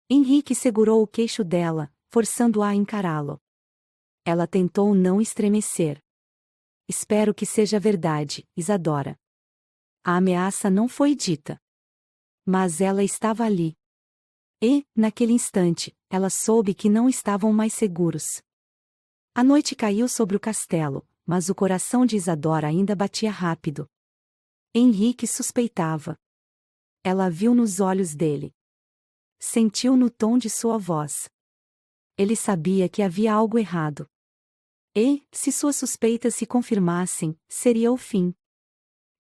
Henrique segurou o queixo dela, forçando-a a encará-lo. Ela tentou não estremecer. Espero que seja verdade, Isadora. A ameaça não foi dita. Mas ela estava ali. E, naquele instante, ela soube que não estavam mais seguros. A noite caiu sobre o castelo, mas o coração de Isadora ainda batia rápido. Henrique suspeitava. Ela viu nos olhos dele. Sentiu no tom de sua voz. Ele sabia que havia algo errado. E, se suas suspeitas se confirmassem, seria o fim.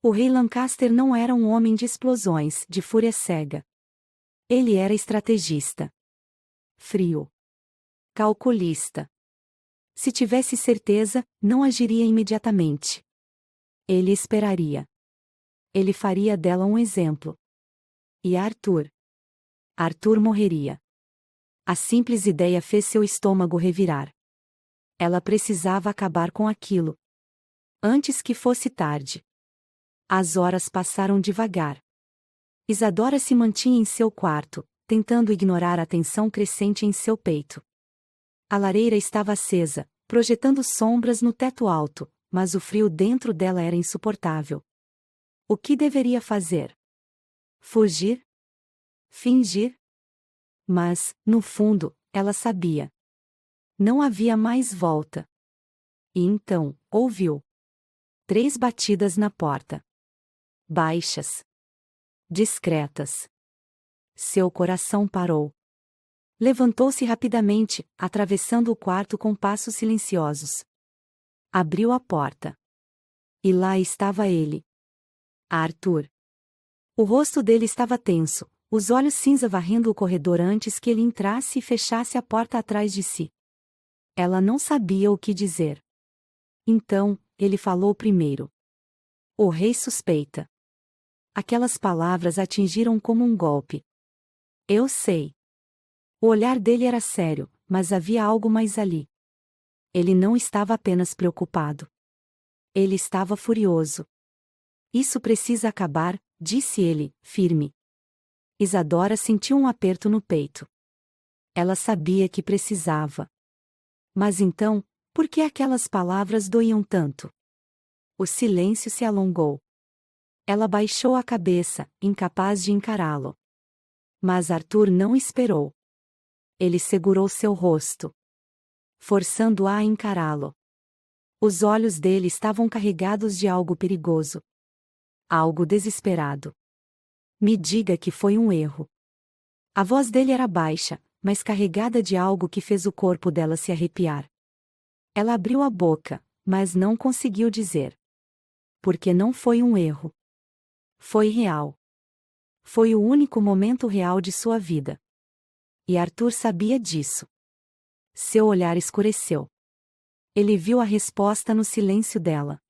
O rei Lancaster não era um homem de explosões, de fúria cega. Ele era estrategista. Frio. Calculista. Se tivesse certeza, não agiria imediatamente. Ele esperaria. Ele faria dela um exemplo. E Arthur? Arthur morreria. A simples ideia fez seu estômago revirar. Ela precisava acabar com aquilo. Antes que fosse tarde. As horas passaram devagar. Isadora se mantinha em seu quarto, tentando ignorar a tensão crescente em seu peito. A lareira estava acesa, projetando sombras no teto alto, mas o frio dentro dela era insuportável. O que deveria fazer? Fugir? Fingir? Mas, no fundo, ela sabia. Não havia mais volta. E então, ouviu 3 batidas na porta. Baixas. Discretas. Seu coração parou. Levantou-se rapidamente, atravessando o quarto com passos silenciosos. Abriu a porta. E lá estava ele. Arthur. O rosto dele estava tenso, os olhos cinza varrendo o corredor antes que ele entrasse e fechasse a porta atrás de si. Ela não sabia o que dizer. Então, ele falou primeiro. O rei suspeita. Aquelas palavras atingiram como um golpe. Eu sei. O olhar dele era sério, mas havia algo mais ali. Ele não estava apenas preocupado. Ele estava furioso. Isso precisa acabar, disse ele, firme. Isadora sentiu um aperto no peito. Ela sabia que precisava. Mas então, por que aquelas palavras doíam tanto? O silêncio se alongou. Ela baixou a cabeça, incapaz de encará-lo. Mas Arthur não esperou. Ele segurou seu rosto, forçando-a a encará-lo. Os olhos dele estavam carregados de algo perigoso. Algo desesperado. Me diga que foi um erro. A voz dele era baixa, mas carregada de algo que fez o corpo dela se arrepiar. Ela abriu a boca, mas não conseguiu dizer. Porque não foi um erro. Foi real. Foi o único momento real de sua vida. E Arthur sabia disso. Seu olhar escureceu. Ele viu a resposta no silêncio dela.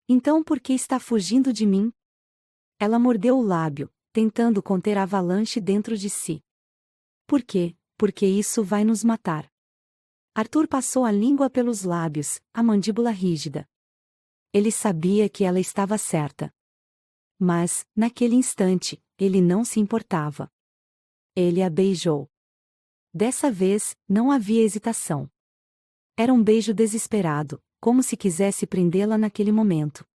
Então por que está fugindo de mim? Ela mordeu o lábio, tentando conter a avalanche dentro de si. Por quê? Porque isso vai nos matar. Arthur passou a língua pelos lábios, a mandíbula rígida. Ele sabia que ela estava certa. Mas, naquele instante, ele não se importava. Ele a beijou. Dessa vez, não havia hesitação. Era um beijo desesperado, como se quisesse prendê-la naquele momento.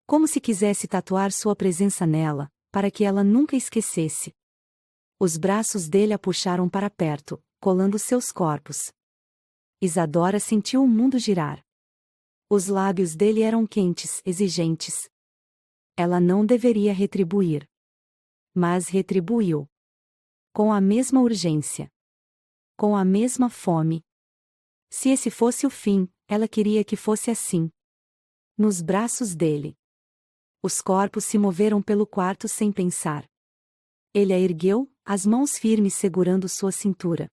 Como se quisesse tatuar sua presença nela, para que ela nunca esquecesse. Os braços dele a puxaram para perto, colando seus corpos. Isadora sentiu o mundo girar. Os lábios dele eram quentes, exigentes. Ela não deveria retribuir. Mas retribuiu. Com a mesma urgência. Com a mesma fome. Se esse fosse o fim, ela queria que fosse assim. Nos braços dele. Os corpos se moveram pelo quarto sem pensar. Ele a ergueu, as mãos firmes segurando sua cintura.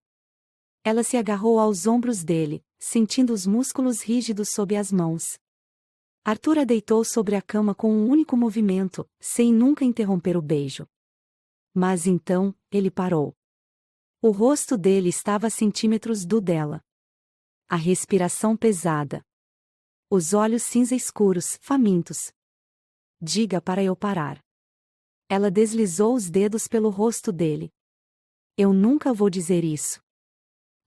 Ela se agarrou aos ombros dele, sentindo os músculos rígidos sob as mãos. Arthur a deitou sobre a cama com um único movimento, sem nunca interromper o beijo. Mas então, ele parou. O rosto dele estava a centímetros do dela. A respiração pesada. Os olhos cinza escuros, famintos. Diga para eu parar. Ela deslizou os dedos pelo rosto dele. Eu nunca vou dizer isso.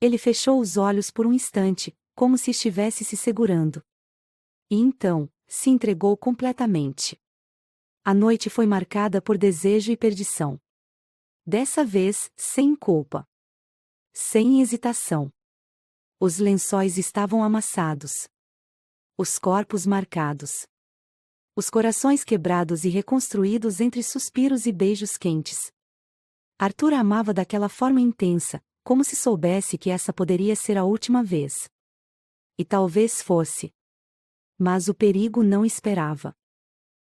Ele fechou os olhos por um instante, como se estivesse se segurando. E então, se entregou completamente. A noite foi marcada por desejo e perdição. Dessa vez, sem culpa. Sem hesitação. Os lençóis estavam amassados. Os corpos marcados. Os corações quebrados e reconstruídos entre suspiros e beijos quentes. Arthur a amava daquela forma intensa, como se soubesse que essa poderia ser a última vez. E talvez fosse. Mas o perigo não esperava.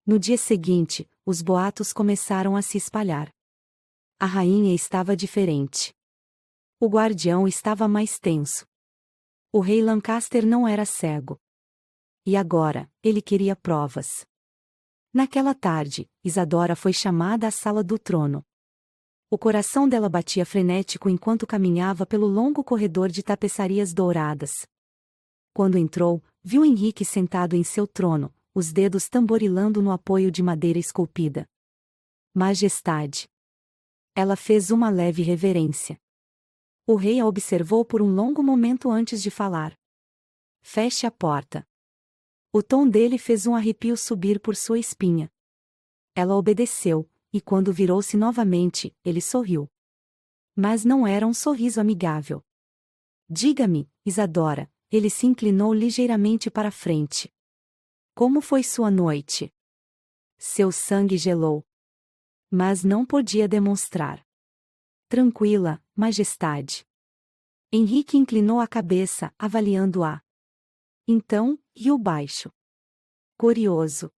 No dia seguinte, os boatos começaram a se espalhar. A rainha estava diferente. O guardião estava mais tenso. O rei Lancaster não era cego. E agora, ele queria provas. Naquela tarde, Isadora foi chamada à sala do trono. O coração dela batia frenético enquanto caminhava pelo longo corredor de tapeçarias douradas. Quando entrou, viu Henrique sentado em seu trono, os dedos tamborilando no apoio de madeira esculpida. Majestade. Ela fez uma leve reverência. O rei a observou por um longo momento antes de falar. Feche a porta. O tom dele fez um arrepio subir por sua espinha. Ela obedeceu, e quando virou-se novamente, ele sorriu. Mas não era um sorriso amigável. Diga-me, Isadora, ele se inclinou ligeiramente para a frente. Como foi sua noite? Seu sangue gelou. Mas não podia demonstrar. Tranquila, majestade. Henrique inclinou a cabeça, avaliando-a. Então, riu baixo. Curioso.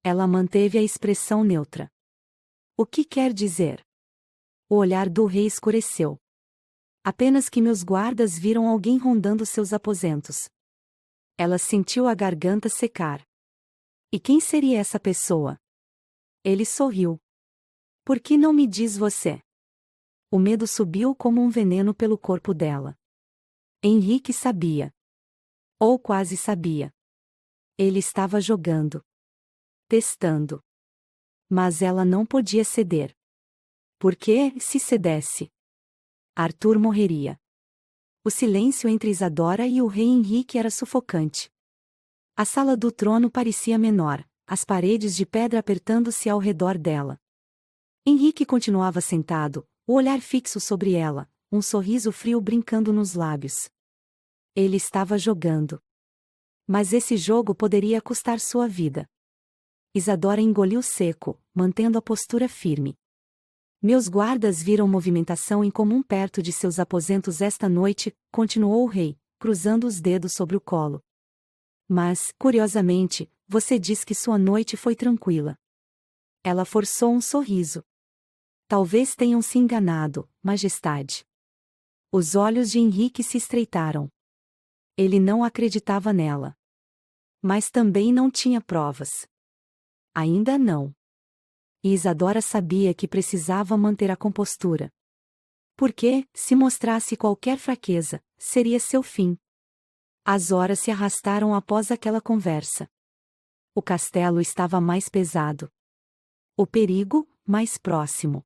Ela manteve a expressão neutra. O que quer dizer? O olhar do rei escureceu. Apenas que meus guardas viram alguém rondando seus aposentos. Ela sentiu a garganta secar. E quem seria essa pessoa? Ele sorriu. Por que não me diz você? O medo subiu como um veneno pelo corpo dela. Henrique sabia. Ou quase sabia. Ele estava jogando. Testando. Mas ela não podia ceder. Porque, se cedesse, Arthur morreria. O silêncio entre Isadora e o rei Henrique era sufocante. A sala do trono parecia menor, as paredes de pedra apertando-se ao redor dela. Henrique continuava sentado, o olhar fixo sobre ela, um sorriso frio brincando nos lábios. Ele estava jogando. Mas esse jogo poderia custar sua vida. Isadora engoliu seco, mantendo a postura firme. Meus guardas viram movimentação incomum perto de seus aposentos esta noite, continuou o rei, cruzando os dedos sobre o colo. Mas, curiosamente, você diz que sua noite foi tranquila. Ela forçou um sorriso. Talvez tenham se enganado, majestade. Os olhos de Henrique se estreitaram. Ele não acreditava nela. Mas também não tinha provas. Ainda não. E Isadora sabia que precisava manter a compostura. Porque, se mostrasse qualquer fraqueza, seria seu fim. As horas se arrastaram após aquela conversa. O castelo estava mais pesado. O perigo, mais próximo.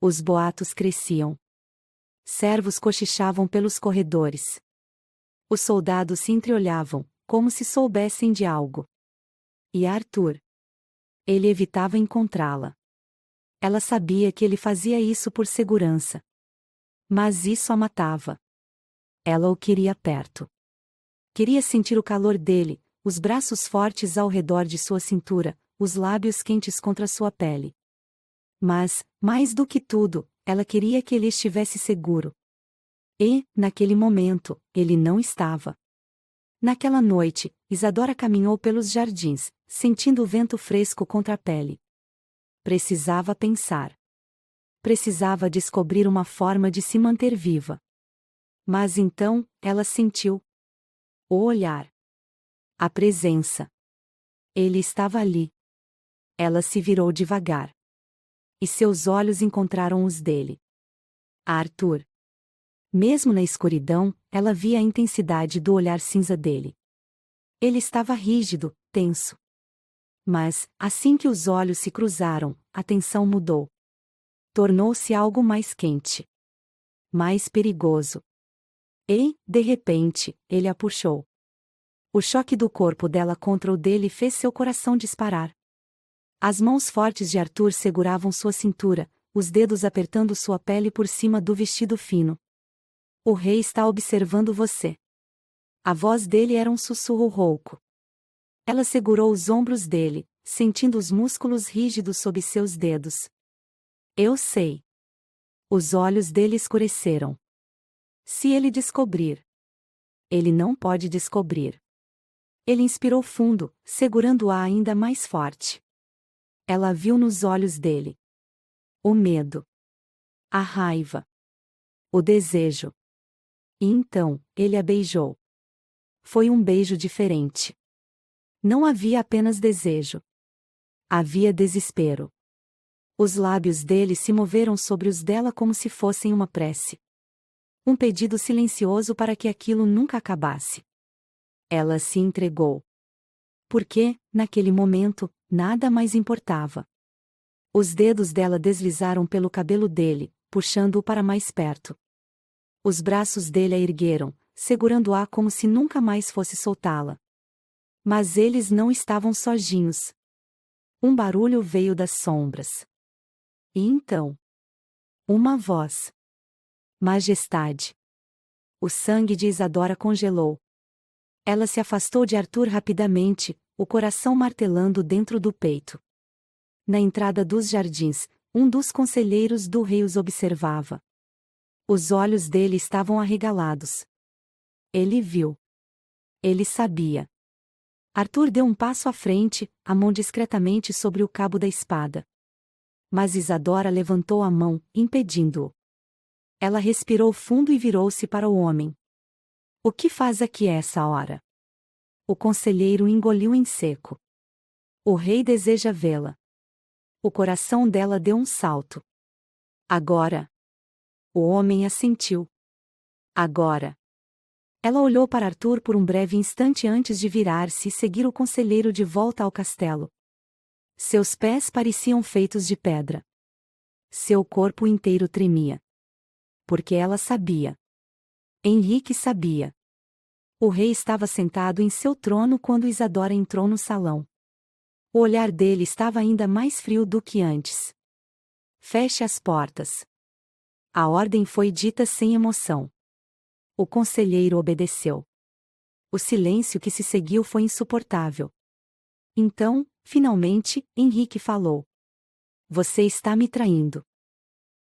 Os boatos cresciam. Servos cochichavam pelos corredores. Os soldados se entreolhavam, como se soubessem de algo. E Arthur? Ele evitava encontrá-la. Ela sabia que ele fazia isso por segurança. Mas isso a matava. Ela o queria perto. Queria sentir o calor dele, os braços fortes ao redor de sua cintura, os lábios quentes contra sua pele. Mas, mais do que tudo, ela queria que ele estivesse seguro. E, naquele momento, ele não estava. Naquela noite, Isadora caminhou pelos jardins, sentindo o vento fresco contra a pele. Precisava pensar. Precisava descobrir uma forma de se manter viva. Mas então, ela sentiu. O olhar. A presença. Ele estava ali. Ela se virou devagar. E seus olhos encontraram os dele. Arthur. Mesmo na escuridão, ela via a intensidade do olhar cinza dele. Ele estava rígido, tenso. Mas, assim que os olhos se cruzaram, a tensão mudou. Tornou-se algo mais quente. Mais perigoso. E, de repente, ele a puxou. O choque do corpo dela contra o dele fez seu coração disparar. As mãos fortes de Arthur seguravam sua cintura, os dedos apertando sua pele por cima do vestido fino. O rei está observando você. A voz dele era um sussurro rouco. Ela segurou os ombros dele, sentindo os músculos rígidos sob seus dedos. Eu sei. Os olhos dele escureceram. Se ele descobrir. Ele não pode descobrir. Ele inspirou fundo, segurando-a ainda mais forte. Ela viu nos olhos dele. O medo. A raiva. O desejo. E então, ele a beijou. Foi um beijo diferente. Não havia apenas desejo. Havia desespero. Os lábios dele se moveram sobre os dela como se fossem uma prece. Um pedido silencioso para que aquilo nunca acabasse. Ela se entregou. Porque, naquele momento, nada mais importava. Os dedos dela deslizaram pelo cabelo dele, puxando-o para mais perto. Os braços dele a ergueram, segurando-a como se nunca mais fosse soltá-la. Mas eles não estavam sozinhos. Um barulho veio das sombras. E então, uma voz. Majestade. O sangue de Isadora congelou. Ela se afastou de Arthur rapidamente, o coração martelando dentro do peito. Na entrada dos jardins, um dos conselheiros do rei os observava. Os olhos dele estavam arregalados. Ele viu. Ele sabia. Arthur deu um passo à frente, a mão discretamente sobre o cabo da espada. Mas Isadora levantou a mão, impedindo-o. Ela respirou fundo e virou-se para o homem. O que faz aqui a essa hora? O conselheiro engoliu em seco. O rei deseja vê-la. O coração dela deu um salto. Agora. O homem assentiu. Agora. Ela olhou para Arthur por um breve instante antes de virar-se e seguir o conselheiro de volta ao castelo. Seus pés pareciam feitos de pedra. Seu corpo inteiro tremia. Porque ela sabia. Henrique sabia. O rei estava sentado em seu trono quando Isadora entrou no salão. O olhar dele estava ainda mais frio do que antes. Feche as portas. A ordem foi dita sem emoção. O conselheiro obedeceu. O silêncio que se seguiu foi insuportável. Então, finalmente, Henrique falou. Você está me traindo.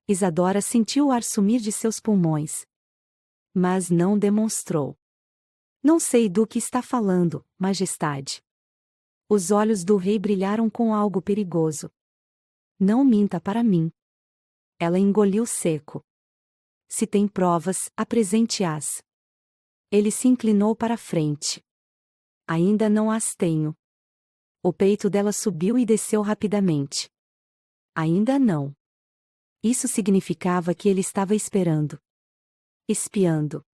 Isadora sentiu o ar sumir de seus pulmões. Mas não demonstrou. Não sei do que está falando, majestade. Os olhos do rei brilharam com algo perigoso. Não minta para mim. Ela engoliu seco. Se tem provas, apresente-as. Ele se inclinou para a frente. Ainda não as tenho. O peito dela subiu e desceu rapidamente. Ainda não. Isso significava que ele estava esperando. Espiando.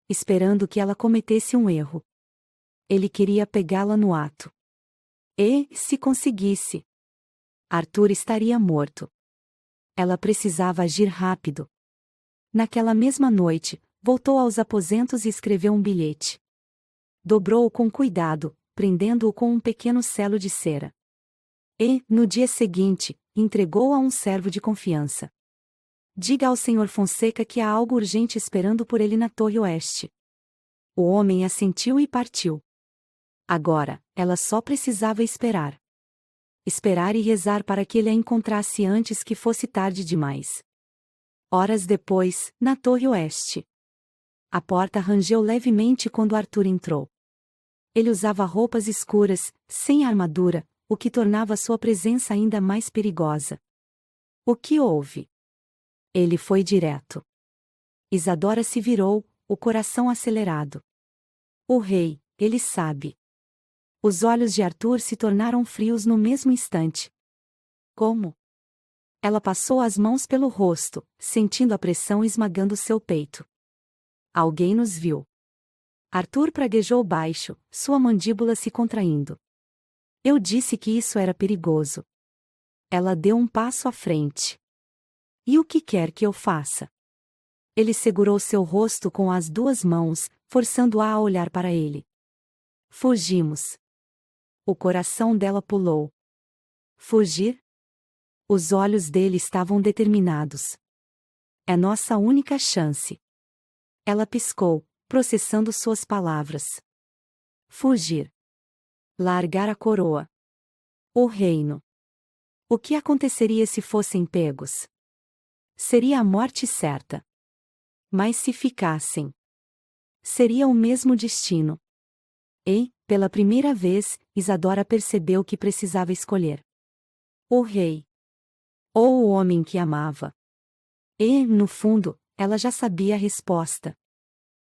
Esperando que ela cometesse um erro. Ele queria pegá-la no ato. E, se conseguisse, Arthur estaria morto. Ela precisava agir rápido. Naquela mesma noite, voltou aos aposentos e escreveu um bilhete. Dobrou-o com cuidado, prendendo-o com um pequeno selo de cera. E, no dia seguinte, entregou-o a um servo de confiança. Diga ao Sr. Fonseca que há algo urgente esperando por ele na Torre Oeste. O homem assentiu e partiu. Agora, ela só precisava esperar. Esperar e rezar para que ele a encontrasse antes que fosse tarde demais. Horas depois, na Torre Oeste. A porta rangeu levemente quando Arthur entrou. Ele usava roupas escuras, sem armadura, o que tornava sua presença ainda mais perigosa. O que houve? Ele foi direto. Isadora se virou, o coração acelerado. O rei, ele sabe. Os olhos de Arthur se tornaram frios no mesmo instante. Como? Ela passou as mãos pelo rosto, sentindo a pressão esmagando seu peito. Alguém nos viu. Arthur praguejou baixo, sua mandíbula se contraindo. Eu disse que isso era perigoso. Ela deu um passo à frente. E o que quer que eu faça? Ele segurou seu rosto com as duas mãos, forçando-a a olhar para ele. Fugimos. O coração dela pulou. Fugir? Os olhos dele estavam determinados. É nossa única chance. Ela piscou, processando suas palavras. Fugir. Largar a coroa. O reino. O que aconteceria se fossem pegos? Seria a morte certa. Mas se ficassem? Seria o mesmo destino. E, pela primeira vez, Isadora percebeu que precisava escolher. O rei. Ou o homem que amava. E, no fundo, ela já sabia a resposta.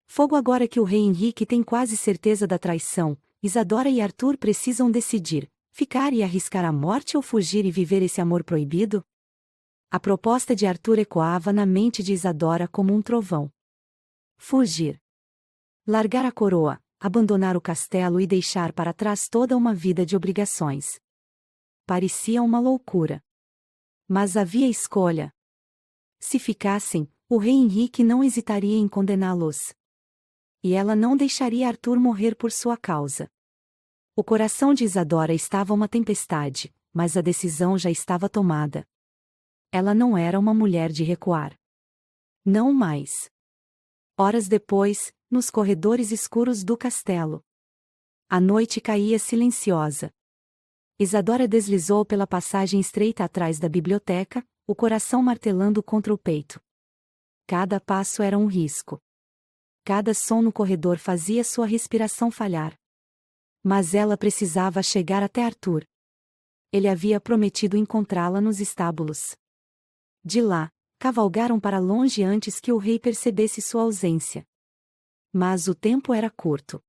Fogo agora que o rei Henrique tem quase certeza da traição, Isadora e Arthur precisam decidir, ficar e arriscar a morte ou fugir e viver esse amor proibido? A proposta de Arthur ecoava na mente de Isadora como um trovão. Fugir. Largar a coroa, abandonar o castelo e deixar para trás toda uma vida de obrigações. Parecia uma loucura. Mas havia escolha. Se ficassem, o rei Henrique não hesitaria em condená-los. E ela não deixaria Arthur morrer por sua causa. O coração de Isadora estava uma tempestade, mas a decisão já estava tomada. Ela não era uma mulher de recuar. Não mais. Horas depois, nos corredores escuros do castelo. A noite caía silenciosa. Isadora deslizou pela passagem estreita atrás da biblioteca, o coração martelando contra o peito. Cada passo era um risco. Cada som no corredor fazia sua respiração falhar. Mas ela precisava chegar até Arthur. Ele havia prometido encontrá-la nos estábulos. De lá, cavalgaram para longe antes que o rei percebesse sua ausência. Mas o tempo era curto.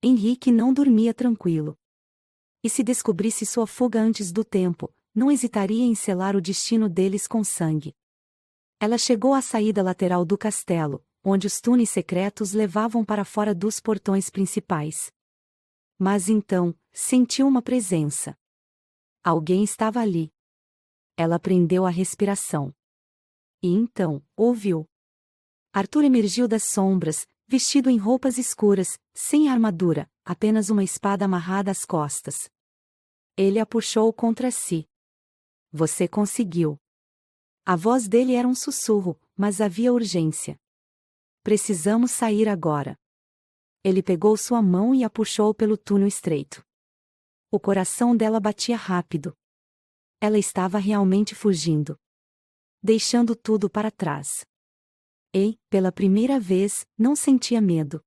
Henrique não dormia tranquilo. E se descobrisse sua fuga antes do tempo, não hesitaria em selar o destino deles com sangue. Ela chegou à saída lateral do castelo, onde os túneis secretos levavam para fora dos portões principais. Mas então, sentiu uma presença. Alguém estava ali. Ela prendeu a respiração. E então, ouviu. Arthur emergiu das sombras, vestido em roupas escuras, sem armadura, apenas uma espada amarrada às costas. Ele a puxou contra si. Você conseguiu. A voz dele era um sussurro, mas havia urgência. Precisamos sair agora. Ele pegou sua mão e a puxou pelo túnel estreito. O coração dela batia rápido. Ela estava realmente fugindo. Deixando tudo para trás. E, pela primeira vez, não sentia medo.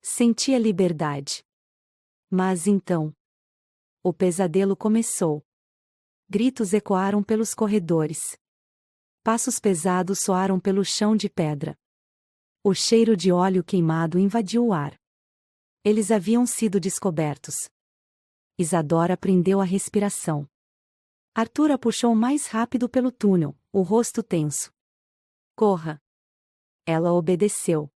Sentia liberdade. Mas então. O pesadelo começou. Gritos ecoaram pelos corredores. Passos pesados soaram pelo chão de pedra. O cheiro de óleo queimado invadiu o ar. Eles haviam sido descobertos. Isadora prendeu a respiração. Arthur a puxou mais rápido pelo túnel, o rosto tenso. Corra! Ela obedeceu.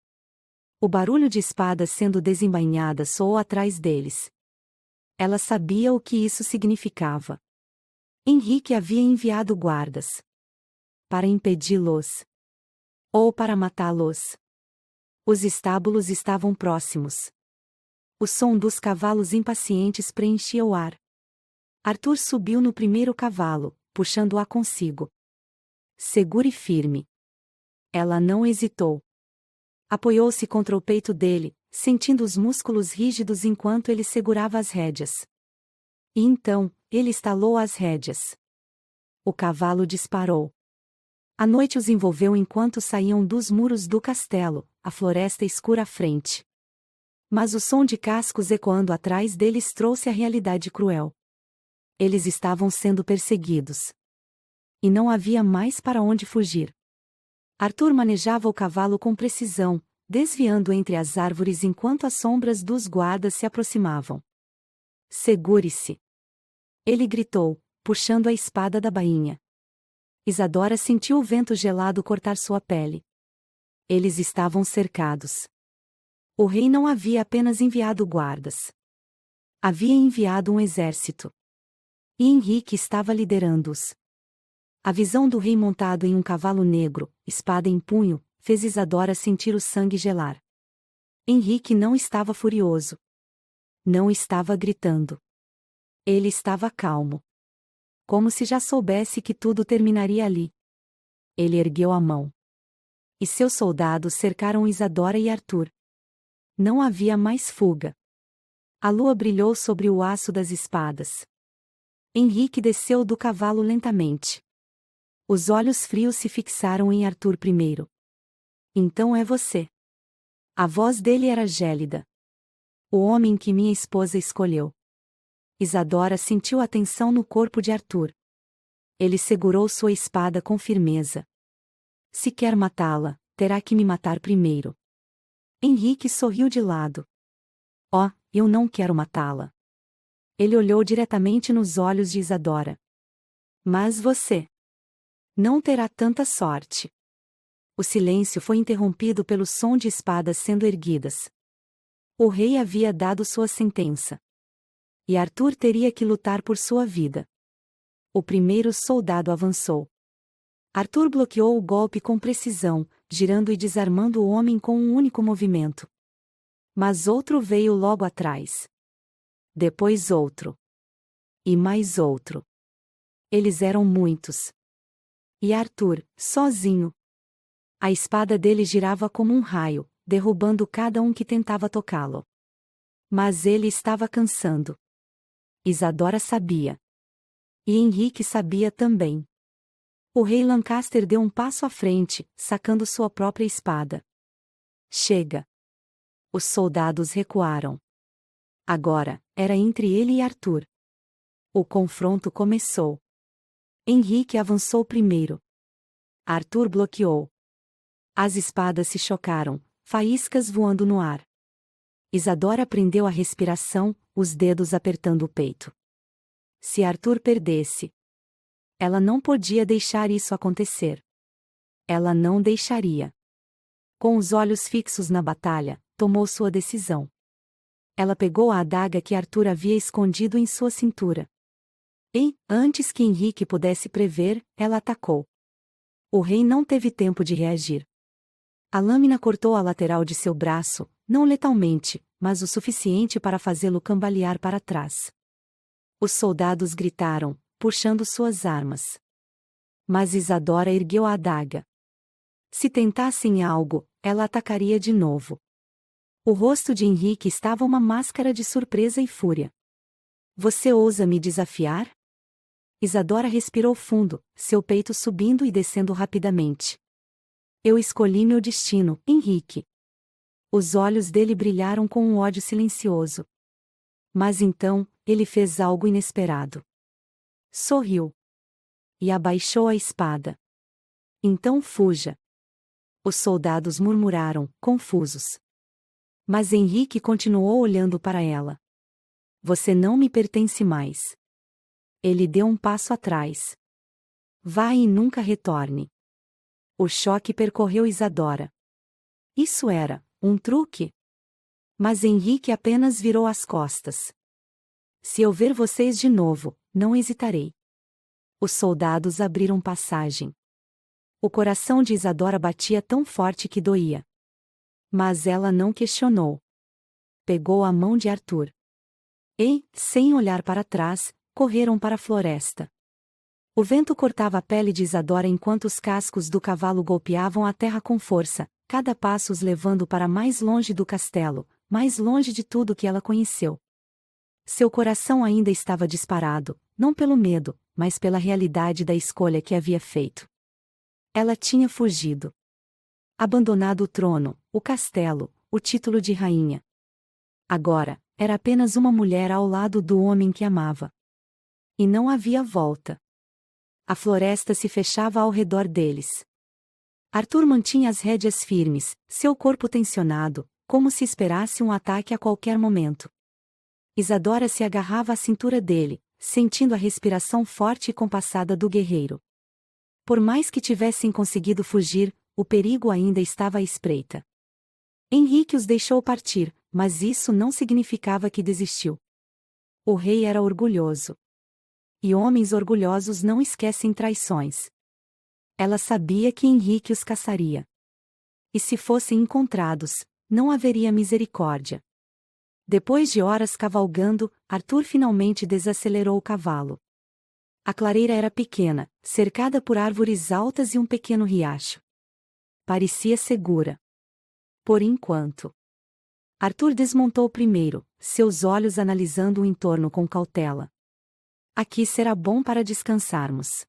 O barulho de espadas sendo desembainhadas soou atrás deles. Ela sabia o que isso significava. Henrique havia enviado guardas. Para impedi-los. Ou para matá-los. Os estábulos estavam próximos. O som dos cavalos impacientes preenchia o ar. Arthur subiu no primeiro cavalo, puxando-a consigo. Seguro e firme. Ela não hesitou. Apoiou-se contra o peito dele, sentindo os músculos rígidos enquanto ele segurava as rédeas. E então, ele estalou as rédeas. O cavalo disparou. A noite os envolveu enquanto saíam dos muros do castelo, a floresta escura à frente. Mas o som de cascos ecoando atrás deles trouxe a realidade cruel. Eles estavam sendo perseguidos. E não havia mais para onde fugir. Arthur manejava o cavalo com precisão, desviando entre as árvores enquanto as sombras dos guardas se aproximavam. Segure-se! Ele gritou, puxando a espada da bainha. Isadora sentiu o vento gelado cortar sua pele. Eles estavam cercados. O rei não havia apenas enviado guardas. Havia enviado um exército. E Henrique estava liderando-os. A visão do rei montado em um cavalo negro, espada em punho, fez Isadora sentir o sangue gelar. Henrique não estava furioso. Não estava gritando. Ele estava calmo. Como se já soubesse que tudo terminaria ali. Ele ergueu a mão. E seus soldados cercaram Isadora e Arthur. Não havia mais fuga. A lua brilhou sobre o aço das espadas. Henrique desceu do cavalo lentamente. Os olhos frios se fixaram em Arthur primeiro. Então é você. A voz dele era gélida. O homem que minha esposa escolheu. Isadora sentiu a tensão no corpo de Arthur. Ele segurou sua espada com firmeza. Se quer matá-la, terá que me matar primeiro. Henrique sorriu de lado. Oh, eu não quero matá-la. Ele olhou diretamente nos olhos de Isadora. Mas você não terá tanta sorte. O silêncio foi interrompido pelo som de espadas sendo erguidas. O rei havia dado sua sentença. E Arthur teria que lutar por sua vida. O primeiro soldado avançou. Arthur bloqueou o golpe com precisão, girando e desarmando o homem com um único movimento. Mas outro veio logo atrás. Depois outro. E mais outro. Eles eram muitos. E Arthur, sozinho. A espada dele girava como um raio, derrubando cada um que tentava tocá-lo. Mas ele estava cansando. Isadora sabia. E Henrique sabia também. O rei Lancaster deu um passo à frente, sacando sua própria espada. Chega! Os soldados recuaram. Agora, era entre ele e Arthur. O confronto começou. Henrique avançou primeiro. Arthur bloqueou. As espadas se chocaram, faíscas voando no ar. Isadora prendeu a respiração, os dedos apertando o peito. Se Arthur perdesse, ela não podia deixar isso acontecer. Ela não deixaria. Com os olhos fixos na batalha, tomou sua decisão. Ela pegou a adaga que Arthur havia escondido em sua cintura. E, antes que Henrique pudesse prever, ela atacou. O rei não teve tempo de reagir. A lâmina cortou a lateral de seu braço, não letalmente, mas o suficiente para fazê-lo cambalear para trás. Os soldados gritaram, puxando suas armas. Mas Isadora ergueu a adaga. Se tentassem algo, ela atacaria de novo. O rosto de Henrique estava uma máscara de surpresa e fúria. Você ousa me desafiar? Isadora respirou fundo, seu peito subindo e descendo rapidamente. Eu escolhi meu destino, Henrique. Os olhos dele brilharam com um ódio silencioso. Mas então, ele fez algo inesperado. Sorriu. E abaixou a espada. Então fuja. Os soldados murmuraram, confusos. Mas Henrique continuou olhando para ela. Você não me pertence mais. Ele deu um passo atrás. Vá e nunca retorne. O choque percorreu Isadora. Isso era um truque? Mas Henrique apenas virou as costas. Se eu ver vocês de novo, não hesitarei. Os soldados abriram passagem. O coração de Isadora batia tão forte que doía. Mas ela não questionou. Pegou a mão de Arthur. E, sem olhar para trás, correram para a floresta. O vento cortava a pele de Isadora enquanto os cascos do cavalo golpeavam a terra com força, cada passo os levando para mais longe do castelo, mais longe de tudo que ela conheceu. Seu coração ainda estava disparado, não pelo medo, mas pela realidade da escolha que havia feito. Ela tinha fugido. Abandonado o trono, o castelo, o título de rainha. Agora, era apenas uma mulher ao lado do homem que amava. E não havia volta. A floresta se fechava ao redor deles. Arthur mantinha as rédeas firmes, seu corpo tensionado, como se esperasse um ataque a qualquer momento. Isadora se agarrava à cintura dele, sentindo a respiração forte e compassada do guerreiro. Por mais que tivessem conseguido fugir, o perigo ainda estava à espreita. Henrique os deixou partir, mas isso não significava que desistiu. O rei era orgulhoso. E homens orgulhosos não esquecem traições. Ela sabia que Henrique os caçaria. E se fossem encontrados, não haveria misericórdia. Depois de horas cavalgando, Arthur finalmente desacelerou o cavalo. A clareira era pequena, cercada por árvores altas e um pequeno riacho. Parecia segura. Por enquanto. Arthur desmontou primeiro, seus olhos analisando o entorno com cautela. Aqui será bom para descansarmos.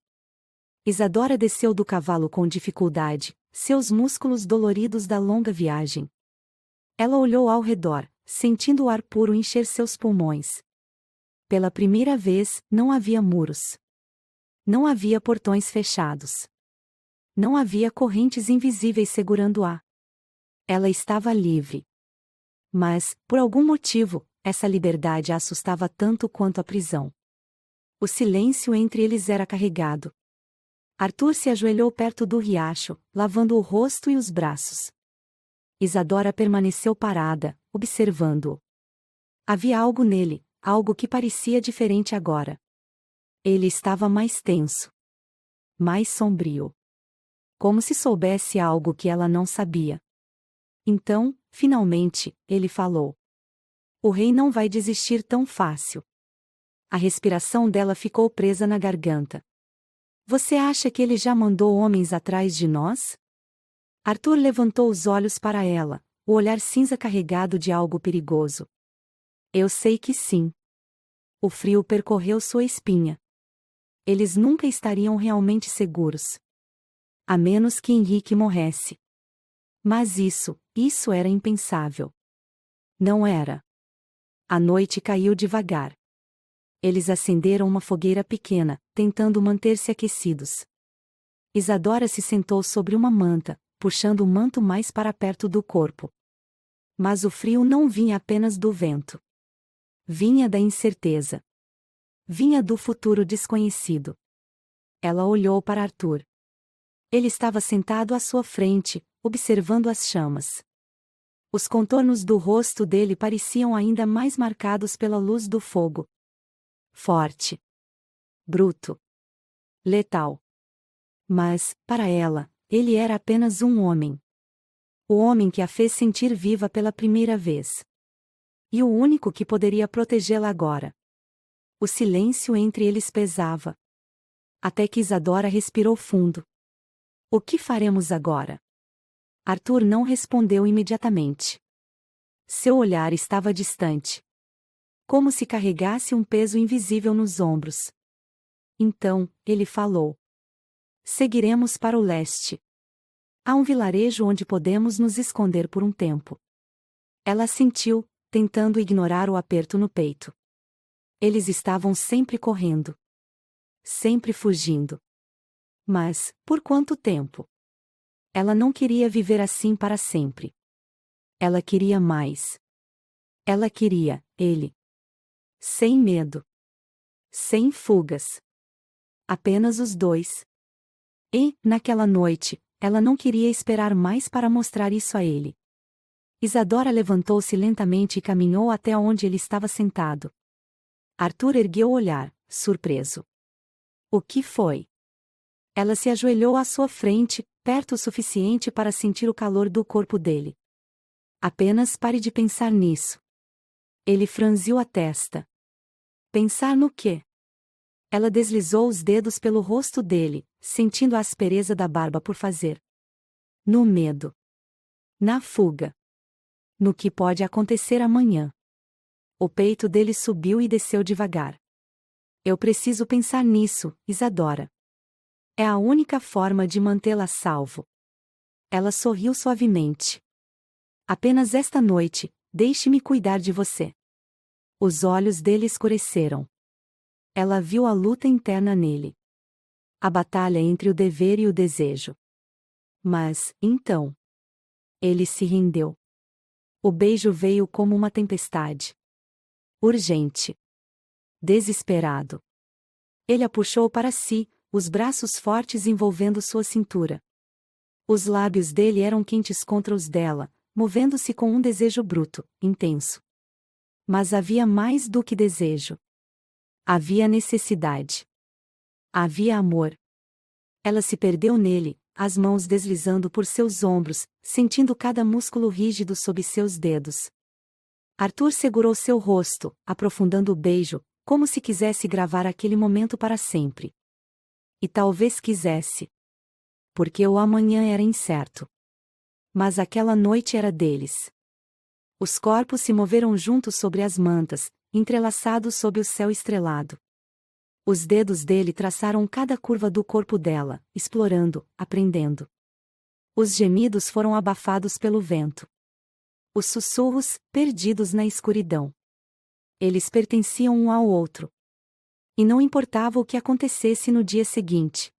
Isadora desceu do cavalo com dificuldade, seus músculos doloridos da longa viagem. Ela olhou ao redor, sentindo o ar puro encher seus pulmões. Pela primeira vez, não havia muros. Não havia portões fechados. Não havia correntes invisíveis segurando-a. Ela estava livre. Mas, por algum motivo, essa liberdade a assustava tanto quanto a prisão. O silêncio entre eles era carregado. Arthur se ajoelhou perto do riacho, lavando o rosto e os braços. Isadora permaneceu parada, observando-o. Havia algo nele, algo que parecia diferente agora. Ele estava mais tenso. Mais sombrio. Como se soubesse algo que ela não sabia. Então, finalmente, ele falou. O rei não vai desistir tão fácil. A respiração dela ficou presa na garganta. Você acha que ele já mandou homens atrás de nós? Arthur levantou os olhos para ela, o olhar cinza carregado de algo perigoso. Eu sei que sim. O frio percorreu sua espinha. Eles nunca estariam realmente seguros. A menos que Henrique morresse. Mas isso era impensável. Não era. A noite caiu devagar. Eles acenderam uma fogueira pequena, tentando manter-se aquecidos. Isadora se sentou sobre uma manta, puxando o manto mais para perto do corpo. Mas o frio não vinha apenas do vento. Vinha da incerteza. Vinha do futuro desconhecido. Ela olhou para Arthur. Ele estava sentado à sua frente, observando as chamas. Os contornos do rosto dele pareciam ainda mais marcados pela luz do fogo. Forte. Bruto. Letal. Mas, para ela, ele era apenas um homem. O homem que a fez sentir viva pela primeira vez. E o único que poderia protegê-la agora. O silêncio entre eles pesava. Até que Isadora respirou fundo. O que faremos agora? Arthur não respondeu imediatamente. Seu olhar estava distante. Como se carregasse um peso invisível nos ombros. Então, ele falou. Seguiremos para o leste. Há um vilarejo onde podemos nos esconder por um tempo. Ela assentiu, tentando ignorar o aperto no peito. Eles estavam sempre correndo. Sempre fugindo. Mas, por quanto tempo? Ela não queria viver assim para sempre. Ela queria mais. Ela queria, ele. Sem medo. Sem fugas. Apenas os dois. E, naquela noite, ela não queria esperar mais para mostrar isso a ele. Isadora levantou-se lentamente e caminhou até onde ele estava sentado. Arthur ergueu o olhar, surpreso. O que foi? Ela se ajoelhou à sua frente, perto o suficiente para sentir o calor do corpo dele. Apenas pare de pensar nisso. Ele franziu a testa. Pensar no quê? Ela deslizou os dedos pelo rosto dele, sentindo a aspereza da barba por fazer. No medo. Na fuga. No que pode acontecer amanhã. O peito dele subiu e desceu devagar. Eu preciso pensar nisso, Isadora. É a única forma de mantê-la a salvo. Ela sorriu suavemente. Apenas esta noite, deixe-me cuidar de você. Os olhos dele escureceram. Ela viu a luta interna nele. A batalha entre o dever e o desejo. Mas, então. Ele se rendeu. O beijo veio como uma tempestade. Urgente. Desesperado. Ele a puxou para si, os braços fortes envolvendo sua cintura. Os lábios dele eram quentes contra os dela, movendo-se com um desejo bruto, intenso. Mas havia mais do que desejo. Havia necessidade. Havia amor. Ela se perdeu nele, as mãos deslizando por seus ombros, sentindo cada músculo rígido sob seus dedos. Arthur segurou seu rosto, aprofundando o beijo, como se quisesse gravar aquele momento para sempre. E talvez quisesse. Porque o amanhã era incerto. Mas aquela noite era deles. Os corpos se moveram juntos sobre as mantas, entrelaçados sob o céu estrelado. Os dedos dele traçaram cada curva do corpo dela, explorando, aprendendo. Os gemidos foram abafados pelo vento. Os sussurros, perdidos na escuridão. Eles pertenciam um ao outro. E não importava o que acontecesse no dia seguinte.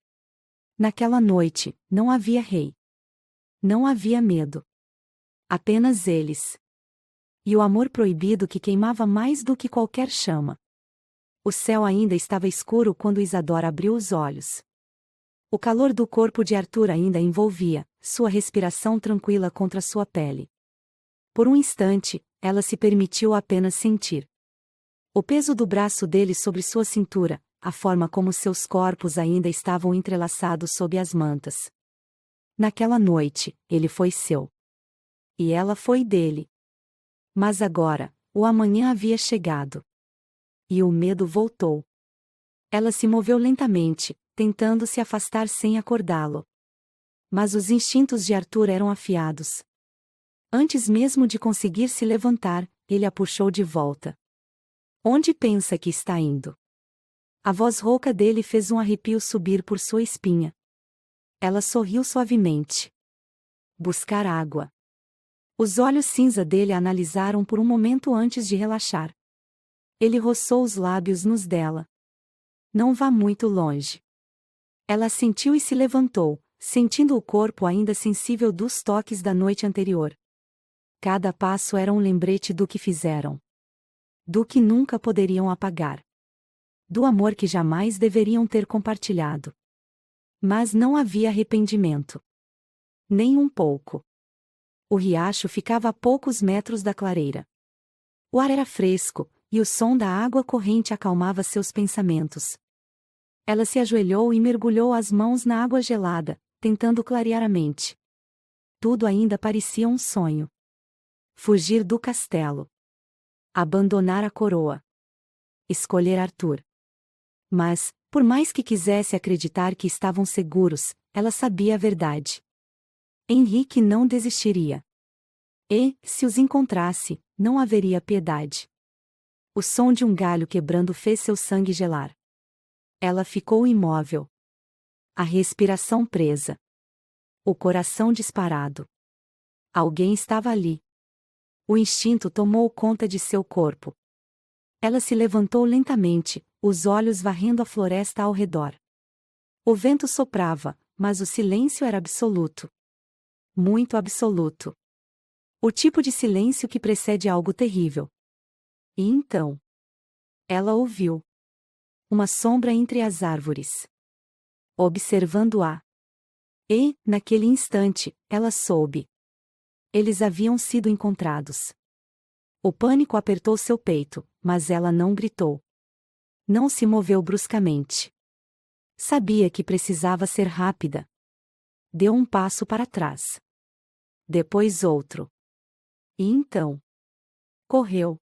Naquela noite, não havia rei. Não havia medo. Apenas eles. E o amor proibido que queimava mais do que qualquer chama. O céu ainda estava escuro quando Isadora abriu os olhos. O calor do corpo de Arthur ainda envolvia, sua respiração tranquila contra sua pele. Por um instante, ela se permitiu apenas sentir. O peso do braço dele sobre sua cintura, a forma como seus corpos ainda estavam entrelaçados sob as mantas. Naquela noite, ele foi seu. E ela foi dele. Mas agora, o amanhã havia chegado. E o medo voltou. Ela se moveu lentamente, tentando se afastar sem acordá-lo. Mas os instintos de Arthur eram afiados. Antes mesmo de conseguir se levantar, ele a puxou de volta. Onde pensa que está indo? A voz rouca dele fez um arrepio subir por sua espinha. Ela sorriu suavemente. Buscar água. Os olhos cinza dele a analisaram por um momento antes de relaxar. Ele roçou os lábios nos dela. Não vá muito longe. Ela assentiu e se levantou, sentindo o corpo ainda sensível dos toques da noite anterior. Cada passo era um lembrete do que fizeram. Do que nunca poderiam apagar. Do amor que jamais deveriam ter compartilhado. Mas não havia arrependimento. Nem um pouco. O riacho ficava a poucos metros da clareira. O ar era fresco, e o som da água corrente acalmava seus pensamentos. Ela se ajoelhou e mergulhou as mãos na água gelada, tentando clarear a mente. Tudo ainda parecia um sonho. Fugir do castelo. Abandonar a coroa. Escolher Arthur. Mas, por mais que quisesse acreditar que estavam seguros, ela sabia a verdade. Henrique não desistiria. E, se os encontrasse, não haveria piedade. O som de um galho quebrando fez seu sangue gelar. Ela ficou imóvel. A respiração presa. O coração disparado. Alguém estava ali. O instinto tomou conta de seu corpo. Ela se levantou lentamente, os olhos varrendo a floresta ao redor. O vento soprava, mas o silêncio era absoluto. Muito absoluto. O tipo de silêncio que precede algo terrível. E então, ela ouviu uma sombra entre as árvores. Observando-a. E, naquele instante, ela soube. Eles haviam sido encontrados. O pânico apertou seu peito, mas ela não gritou. Não se moveu bruscamente. Sabia que precisava ser rápida. Deu um passo para trás. Depois outro. E então, correu.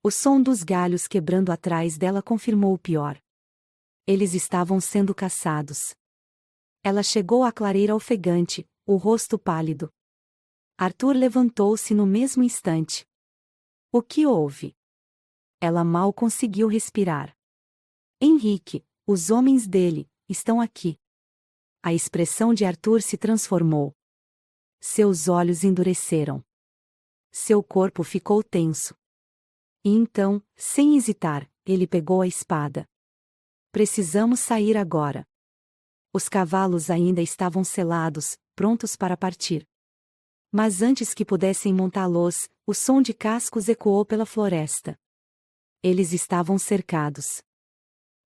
O som dos galhos quebrando atrás dela confirmou o pior. Eles estavam sendo caçados. Ela chegou à clareira ofegante, o rosto pálido. Arthur levantou-se no mesmo instante. O que houve? Ela mal conseguiu respirar. Henrique, os homens dele, estão aqui. A expressão de Arthur se transformou. Seus olhos endureceram. Seu corpo ficou tenso. E então, sem hesitar, ele pegou a espada. Precisamos sair agora. Os cavalos ainda estavam selados, prontos para partir. Mas antes que pudessem montá-los, o som de cascos ecoou pela floresta. Eles estavam cercados.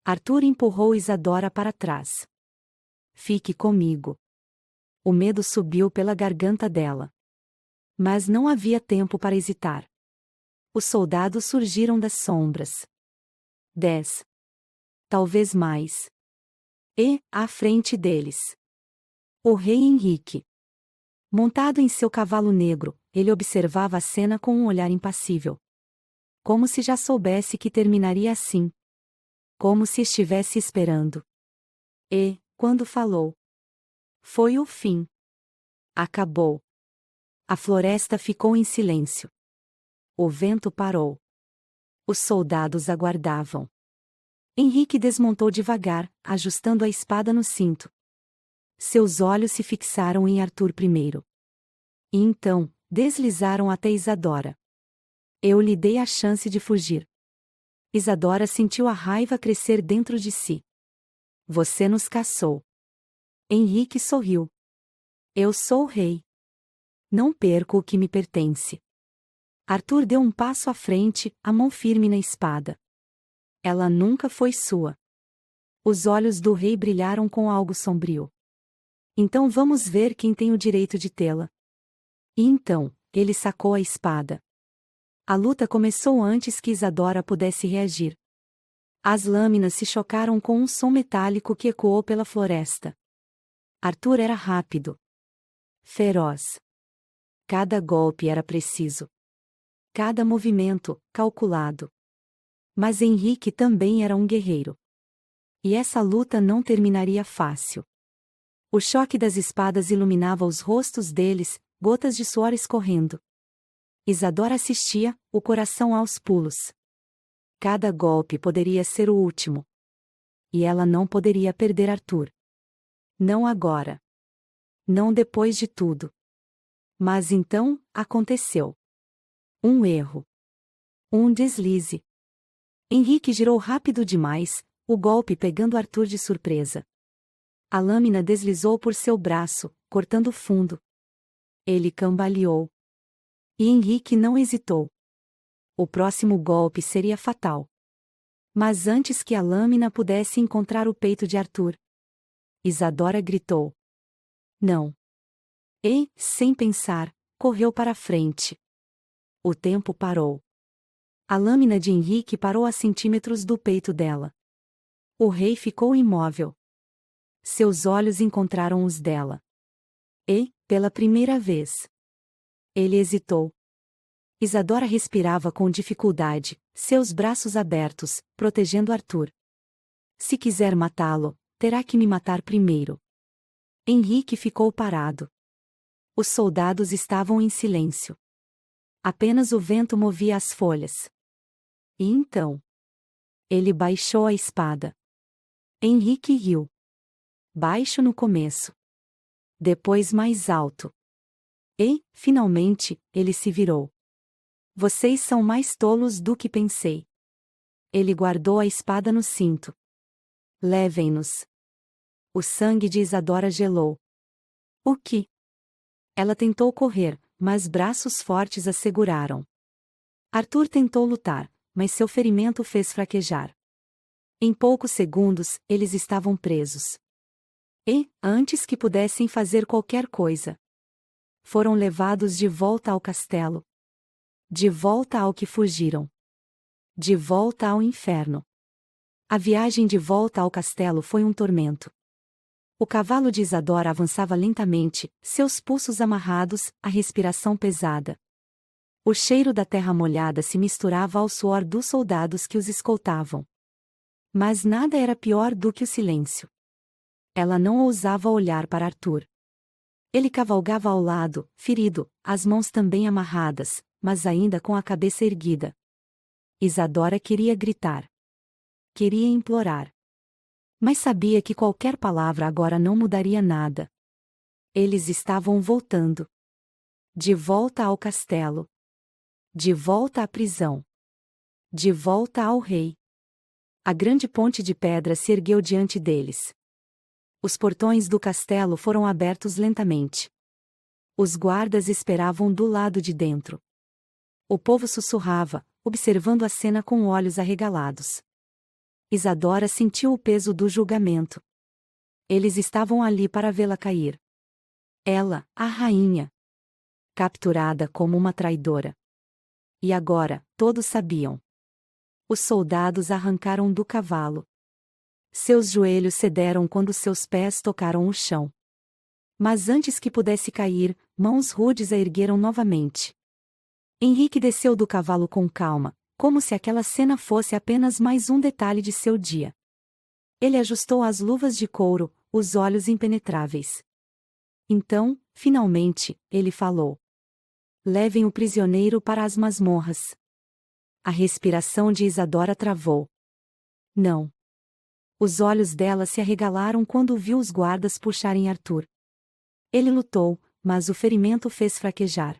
Arthur empurrou Isadora para trás. Fique comigo. O medo subiu pela garganta dela. Mas não havia tempo para hesitar. Os soldados surgiram das sombras. 10. Talvez mais. E, à frente deles, o rei Henrique. Montado em seu cavalo negro, ele observava a cena com um olhar impassível. Como se já soubesse que terminaria assim. Como se estivesse esperando. E, quando falou, foi o fim. Acabou. A floresta ficou em silêncio. O vento parou. Os soldados aguardavam. Henrique desmontou devagar, ajustando a espada no cinto. Seus olhos se fixaram em Arthur primeiro. E então, deslizaram até Isadora. Eu lhe dei a chance de fugir. Isadora sentiu a raiva crescer dentro de si. Você nos caçou. Henrique sorriu. Eu sou o rei. Não perco o que me pertence. Arthur deu um passo à frente, a mão firme na espada. Ela nunca foi sua. Os olhos do rei brilharam com algo sombrio. Então vamos ver quem tem o direito de tê-la. E então, ele sacou a espada. A luta começou antes que Isadora pudesse reagir. As lâminas se chocaram com um som metálico que ecoou pela floresta. Arthur era rápido. Feroz. Cada golpe era preciso. Cada movimento, calculado. Mas Henrique também era um guerreiro. E essa luta não terminaria fácil. O choque das espadas iluminava os rostos deles, gotas de suor escorrendo. Isadora assistia, o coração aos pulos. Cada golpe poderia ser o último. E ela não poderia perder Arthur. Não agora. Não depois de tudo. Mas então, aconteceu. Um erro. Um deslize. Henrique girou rápido demais, o golpe pegando Arthur de surpresa. A lâmina deslizou por seu braço, cortando fundo. Ele cambaleou. E Henrique não hesitou. O próximo golpe seria fatal. Mas antes que a lâmina pudesse encontrar o peito de Arthur, Isadora gritou: "Não!" E, sem pensar, correu para a frente. O tempo parou. A lâmina de Henrique parou a centímetros do peito dela. O rei ficou imóvel. Seus olhos encontraram os dela. E, pela primeira vez, ele hesitou. Isadora respirava com dificuldade, seus braços abertos, protegendo Arthur. Se quiser matá-lo, terá que me matar primeiro. Henrique ficou parado. Os soldados estavam em silêncio. Apenas o vento movia as folhas. E então, ele baixou a espada. Henrique riu. Baixo no começo. Depois mais alto. E, finalmente, ele se virou. "Vocês são mais tolos do que pensei." Ele guardou a espada no cinto. "Levem-nos." O sangue de Isadora gelou. "O que?" Ela tentou correr, mas braços fortes a seguraram. Arthur tentou lutar, mas seu ferimento fez fraquejar. Em poucos segundos, eles estavam presos. E, antes que pudessem fazer qualquer coisa, foram levados de volta ao castelo. De volta ao que fugiram. De volta ao inferno. A viagem de volta ao castelo foi um tormento. O cavalo de Isadora avançava lentamente, seus pulsos amarrados, a respiração pesada. O cheiro da terra molhada se misturava ao suor dos soldados que os escoltavam. Mas nada era pior do que o silêncio. Ela não ousava olhar para Arthur. Ele cavalgava ao lado, ferido, as mãos também amarradas, mas ainda com a cabeça erguida. Isadora queria gritar. Queria implorar. Mas sabia que qualquer palavra agora não mudaria nada. Eles estavam voltando. De volta ao castelo. De volta à prisão. De volta ao rei. A grande ponte de pedra se ergueu diante deles. Os portões do castelo foram abertos lentamente. Os guardas esperavam do lado de dentro. O povo sussurrava, observando a cena com olhos arregalados. Isadora sentiu o peso do julgamento. Eles estavam ali para vê-la cair. Ela, a rainha. Capturada como uma traidora. E agora, todos sabiam. Os soldados arrancaram do cavalo. Seus joelhos cederam quando seus pés tocaram o chão. Mas antes que pudesse cair, mãos rudes a ergueram novamente. Henrique desceu do cavalo com calma, como se aquela cena fosse apenas mais um detalhe de seu dia. Ele ajustou as luvas de couro, os olhos impenetráveis. Então, finalmente, ele falou: "Levem o prisioneiro para as masmorras." A respiração de Isadora travou. Não. Os olhos dela se arregalaram quando viu os guardas puxarem Arthur. Ele lutou, mas o ferimento fez fraquejar.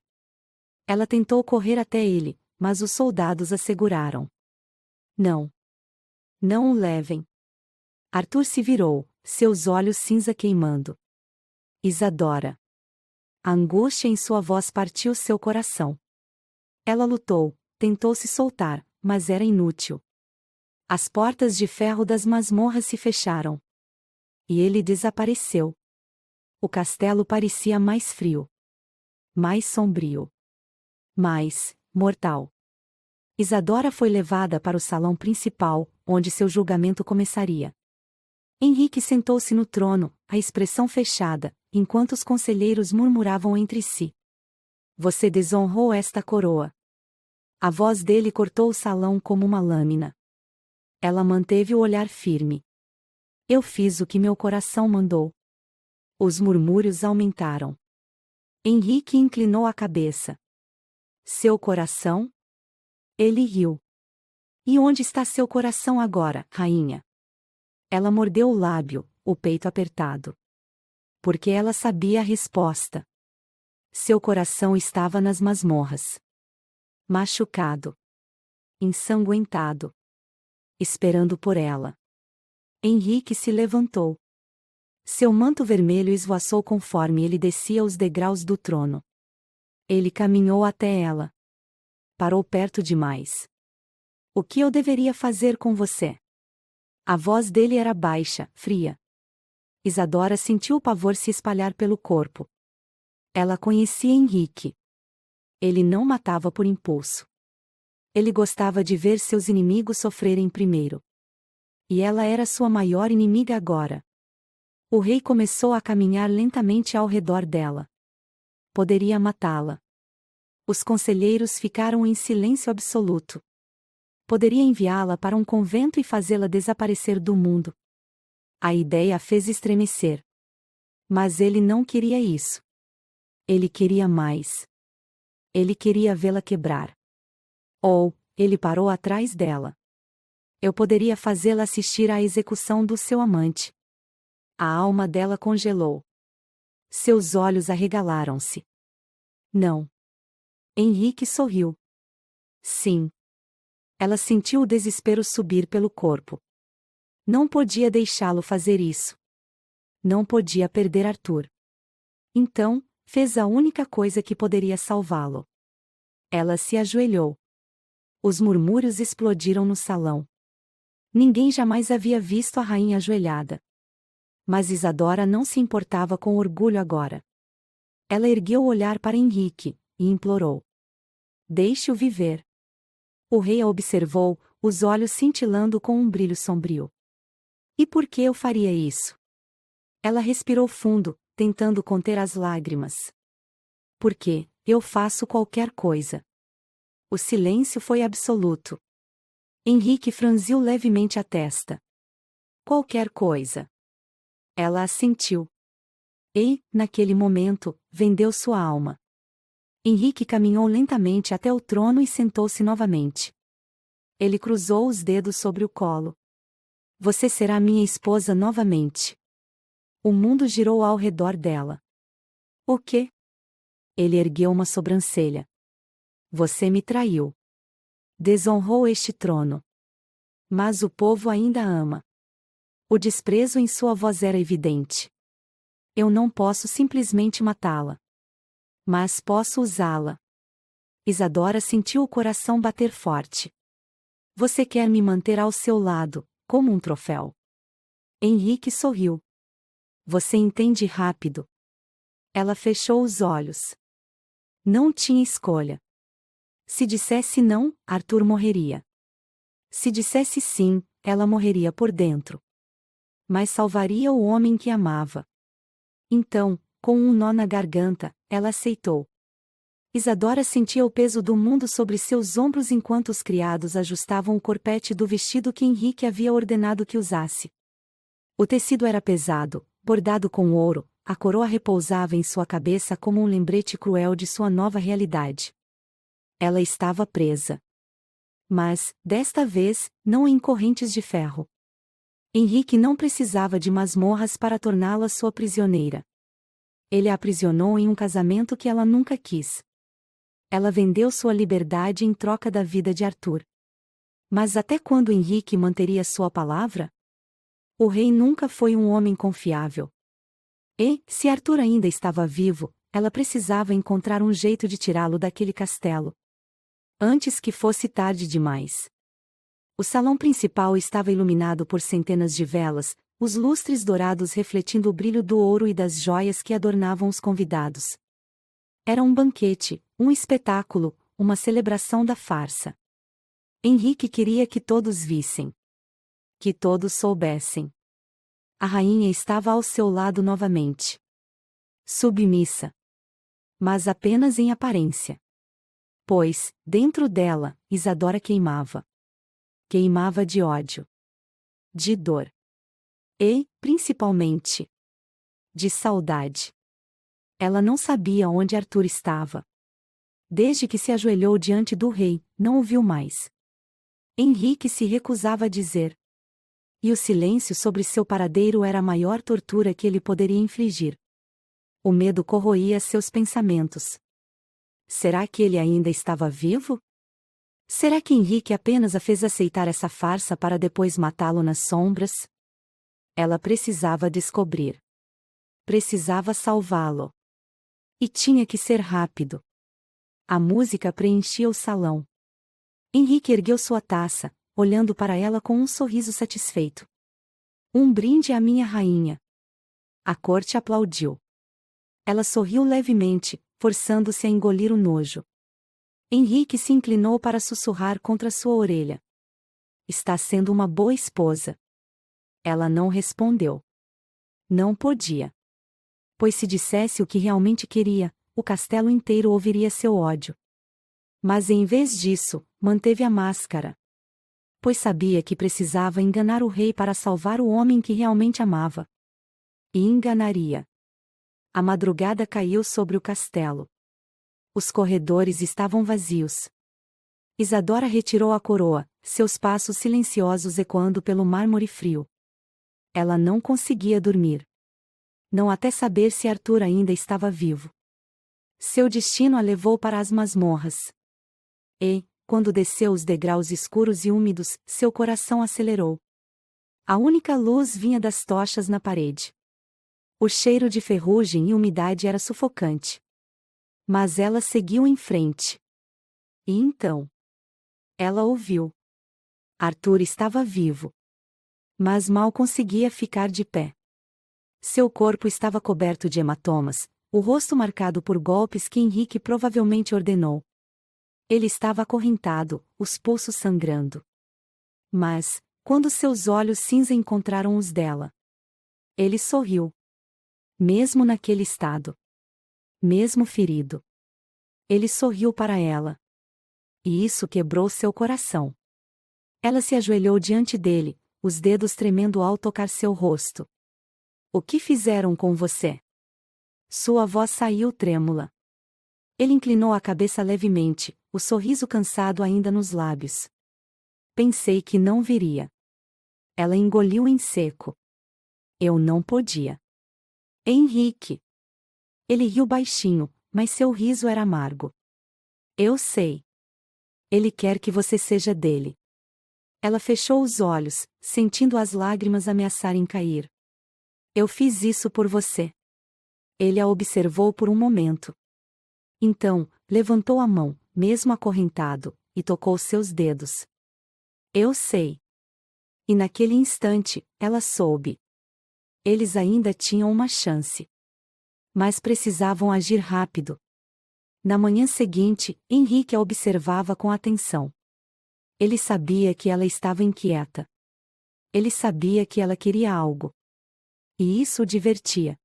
Ela tentou correr até ele, mas os soldados a seguraram. Não. Não o levem. Arthur se virou, seus olhos cinza queimando. Isadora. A angústia em sua voz partiu seu coração. Ela lutou, tentou se soltar, mas era inútil. As portas de ferro das masmorras se fecharam. E ele desapareceu. O castelo parecia mais frio. Mais sombrio. Mais mortal. Isadora foi levada para o salão principal, onde seu julgamento começaria. Henrique sentou-se no trono, a expressão fechada, enquanto os conselheiros murmuravam entre si. "Você desonrou esta coroa." A voz dele cortou o salão como uma lâmina. Ela manteve o olhar firme. Eu fiz o que meu coração mandou. Os murmúrios aumentaram. Henrique inclinou a cabeça. Seu coração? Ele riu. E onde está seu coração agora, rainha? Ela mordeu o lábio, o peito apertado. Porque ela sabia a resposta. Seu coração estava nas masmorras. Machucado. Ensanguentado. Esperando por ela. Henrique se levantou. Seu manto vermelho esvoaçou conforme ele descia os degraus do trono. Ele caminhou até ela. Parou perto demais. O que eu deveria fazer com você? A voz dele era baixa, fria. Isadora sentiu o pavor se espalhar pelo corpo. Ela conhecia Henrique. Ele não matava por impulso. Ele gostava de ver seus inimigos sofrerem primeiro. E ela era sua maior inimiga agora. O rei começou a caminhar lentamente ao redor dela. Poderia matá-la. Os conselheiros ficaram em silêncio absoluto. Poderia enviá-la para um convento e fazê-la desaparecer do mundo. A ideia a fez estremecer. Mas ele não queria isso. Ele queria mais. Ele queria vê-la quebrar. Ou, ele parou atrás dela. Eu poderia fazê-la assistir à execução do seu amante. A alma dela congelou. Seus olhos arregalaram-se. Não. Henrique sorriu. Sim. Ela sentiu o desespero subir pelo corpo. Não podia deixá-lo fazer isso. Não podia perder Arthur. Então, fez a única coisa que poderia salvá-lo. Ela se ajoelhou. Os murmúrios explodiram no salão. Ninguém jamais havia visto a rainha ajoelhada. Mas Isadora não se importava com orgulho agora. Ela ergueu o olhar para Henrique, e implorou. Deixe-o viver. O rei a observou, os olhos cintilando com um brilho sombrio. E por que eu faria isso? Ela respirou fundo, tentando conter as lágrimas. Porque, eu faço qualquer coisa. O silêncio foi absoluto. Henrique franziu levemente a testa. Qualquer coisa. Ela assentiu. E, naquele momento, vendeu sua alma. Henrique caminhou lentamente até o trono e sentou-se novamente. Ele cruzou os dedos sobre o colo. Você será minha esposa novamente. O mundo girou ao redor dela. O quê? Ele ergueu uma sobrancelha. Você me traiu. Desonrou este trono. Mas o povo ainda ama. O desprezo em sua voz era evidente. Eu não posso simplesmente matá-la. Mas posso usá-la. Isadora sentiu o coração bater forte. Você quer me manter ao seu lado, como um troféu. Henrique sorriu. Você entende rápido. Ela fechou os olhos. Não tinha escolha. Se dissesse não, Arthur morreria. Se dissesse sim, ela morreria por dentro. Mas salvaria o homem que amava. Então, com um nó na garganta, ela aceitou. Isadora sentia o peso do mundo sobre seus ombros enquanto os criados ajustavam o corpete do vestido que Henrique havia ordenado que usasse. O tecido era pesado, bordado com ouro, a coroa repousava em sua cabeça como um lembrete cruel de sua nova realidade. Ela estava presa. Mas, desta vez, não em correntes de ferro. Henrique não precisava de masmorras para torná-la sua prisioneira. Ele a aprisionou em um casamento que ela nunca quis. Ela vendeu sua liberdade em troca da vida de Arthur. Mas até quando Henrique manteria sua palavra? O rei nunca foi um homem confiável. E, se Arthur ainda estava vivo, ela precisava encontrar um jeito de tirá-lo daquele castelo. Antes que fosse tarde demais. O salão principal estava iluminado por centenas de velas, os lustres dourados refletindo o brilho do ouro e das joias que adornavam os convidados. Era um banquete, um espetáculo, uma celebração da farsa. Henrique queria que todos vissem. Que todos soubessem. A rainha estava ao seu lado novamente. Submissa. Mas apenas em aparência. Pois, dentro dela, Isadora queimava. Queimava de ódio. De dor. E, principalmente, de saudade. Ela não sabia onde Arthur estava. Desde que se ajoelhou diante do rei, não o viu mais. Henrique se recusava a dizer. E o silêncio sobre seu paradeiro era a maior tortura que ele poderia infligir. O medo corroía seus pensamentos. Será que ele ainda estava vivo? Será que Henrique apenas a fez aceitar essa farsa para depois matá-lo nas sombras? Ela precisava descobrir. Precisava salvá-lo. E tinha que ser rápido. A música preenchia o salão. Henrique ergueu sua taça, olhando para ela com um sorriso satisfeito. Um brinde à minha rainha. A corte aplaudiu. Ela sorriu levemente, forçando-se a engolir o nojo. Henrique se inclinou para sussurrar contra sua orelha. Está sendo uma boa esposa. Ela não respondeu. Não podia. Pois se dissesse o que realmente queria, o castelo inteiro ouviria seu ódio. Mas em vez disso, manteve a máscara. Pois sabia que precisava enganar o rei para salvar o homem que realmente amava. E enganaria. A madrugada caiu sobre o castelo. Os corredores estavam vazios. Isadora retirou a coroa, seus passos silenciosos ecoando pelo mármore frio. Ela não conseguia dormir. Não até saber se Arthur ainda estava vivo. Seu destino a levou para as masmorras. E, quando desceu os degraus escuros e úmidos, seu coração acelerou. A única luz vinha das tochas na parede. O cheiro de ferrugem e umidade era sufocante. Mas ela seguiu em frente. E então? Ela ouviu. Arthur estava vivo. Mas mal conseguia ficar de pé. Seu corpo estava coberto de hematomas, o rosto marcado por golpes que Henrique provavelmente ordenou. Ele estava acorrentado, os pulsos sangrando. Mas, quando seus olhos cinza encontraram os dela, ele sorriu. Mesmo naquele estado. Mesmo ferido. Ele sorriu para ela. E isso quebrou seu coração. Ela se ajoelhou diante dele, os dedos tremendo ao tocar seu rosto. O que fizeram com você? Sua voz saiu trêmula. Ele inclinou a cabeça levemente, o sorriso cansado ainda nos lábios. Pensei que não viria. Ela engoliu em seco. Eu não podia. Henrique. Ele riu baixinho, mas seu riso era amargo. Eu sei. Ele quer que você seja dele. Ela fechou os olhos, sentindo as lágrimas ameaçarem cair. Eu fiz isso por você. Ele a observou por um momento. Então, levantou a mão, mesmo acorrentado, e tocou seus dedos. Eu sei. E naquele instante, ela soube. Eles ainda tinham uma chance. Mas precisavam agir rápido. Na manhã seguinte, Henrique a observava com atenção. Ele sabia que ela estava inquieta. Ele sabia que ela queria algo. E isso o divertia.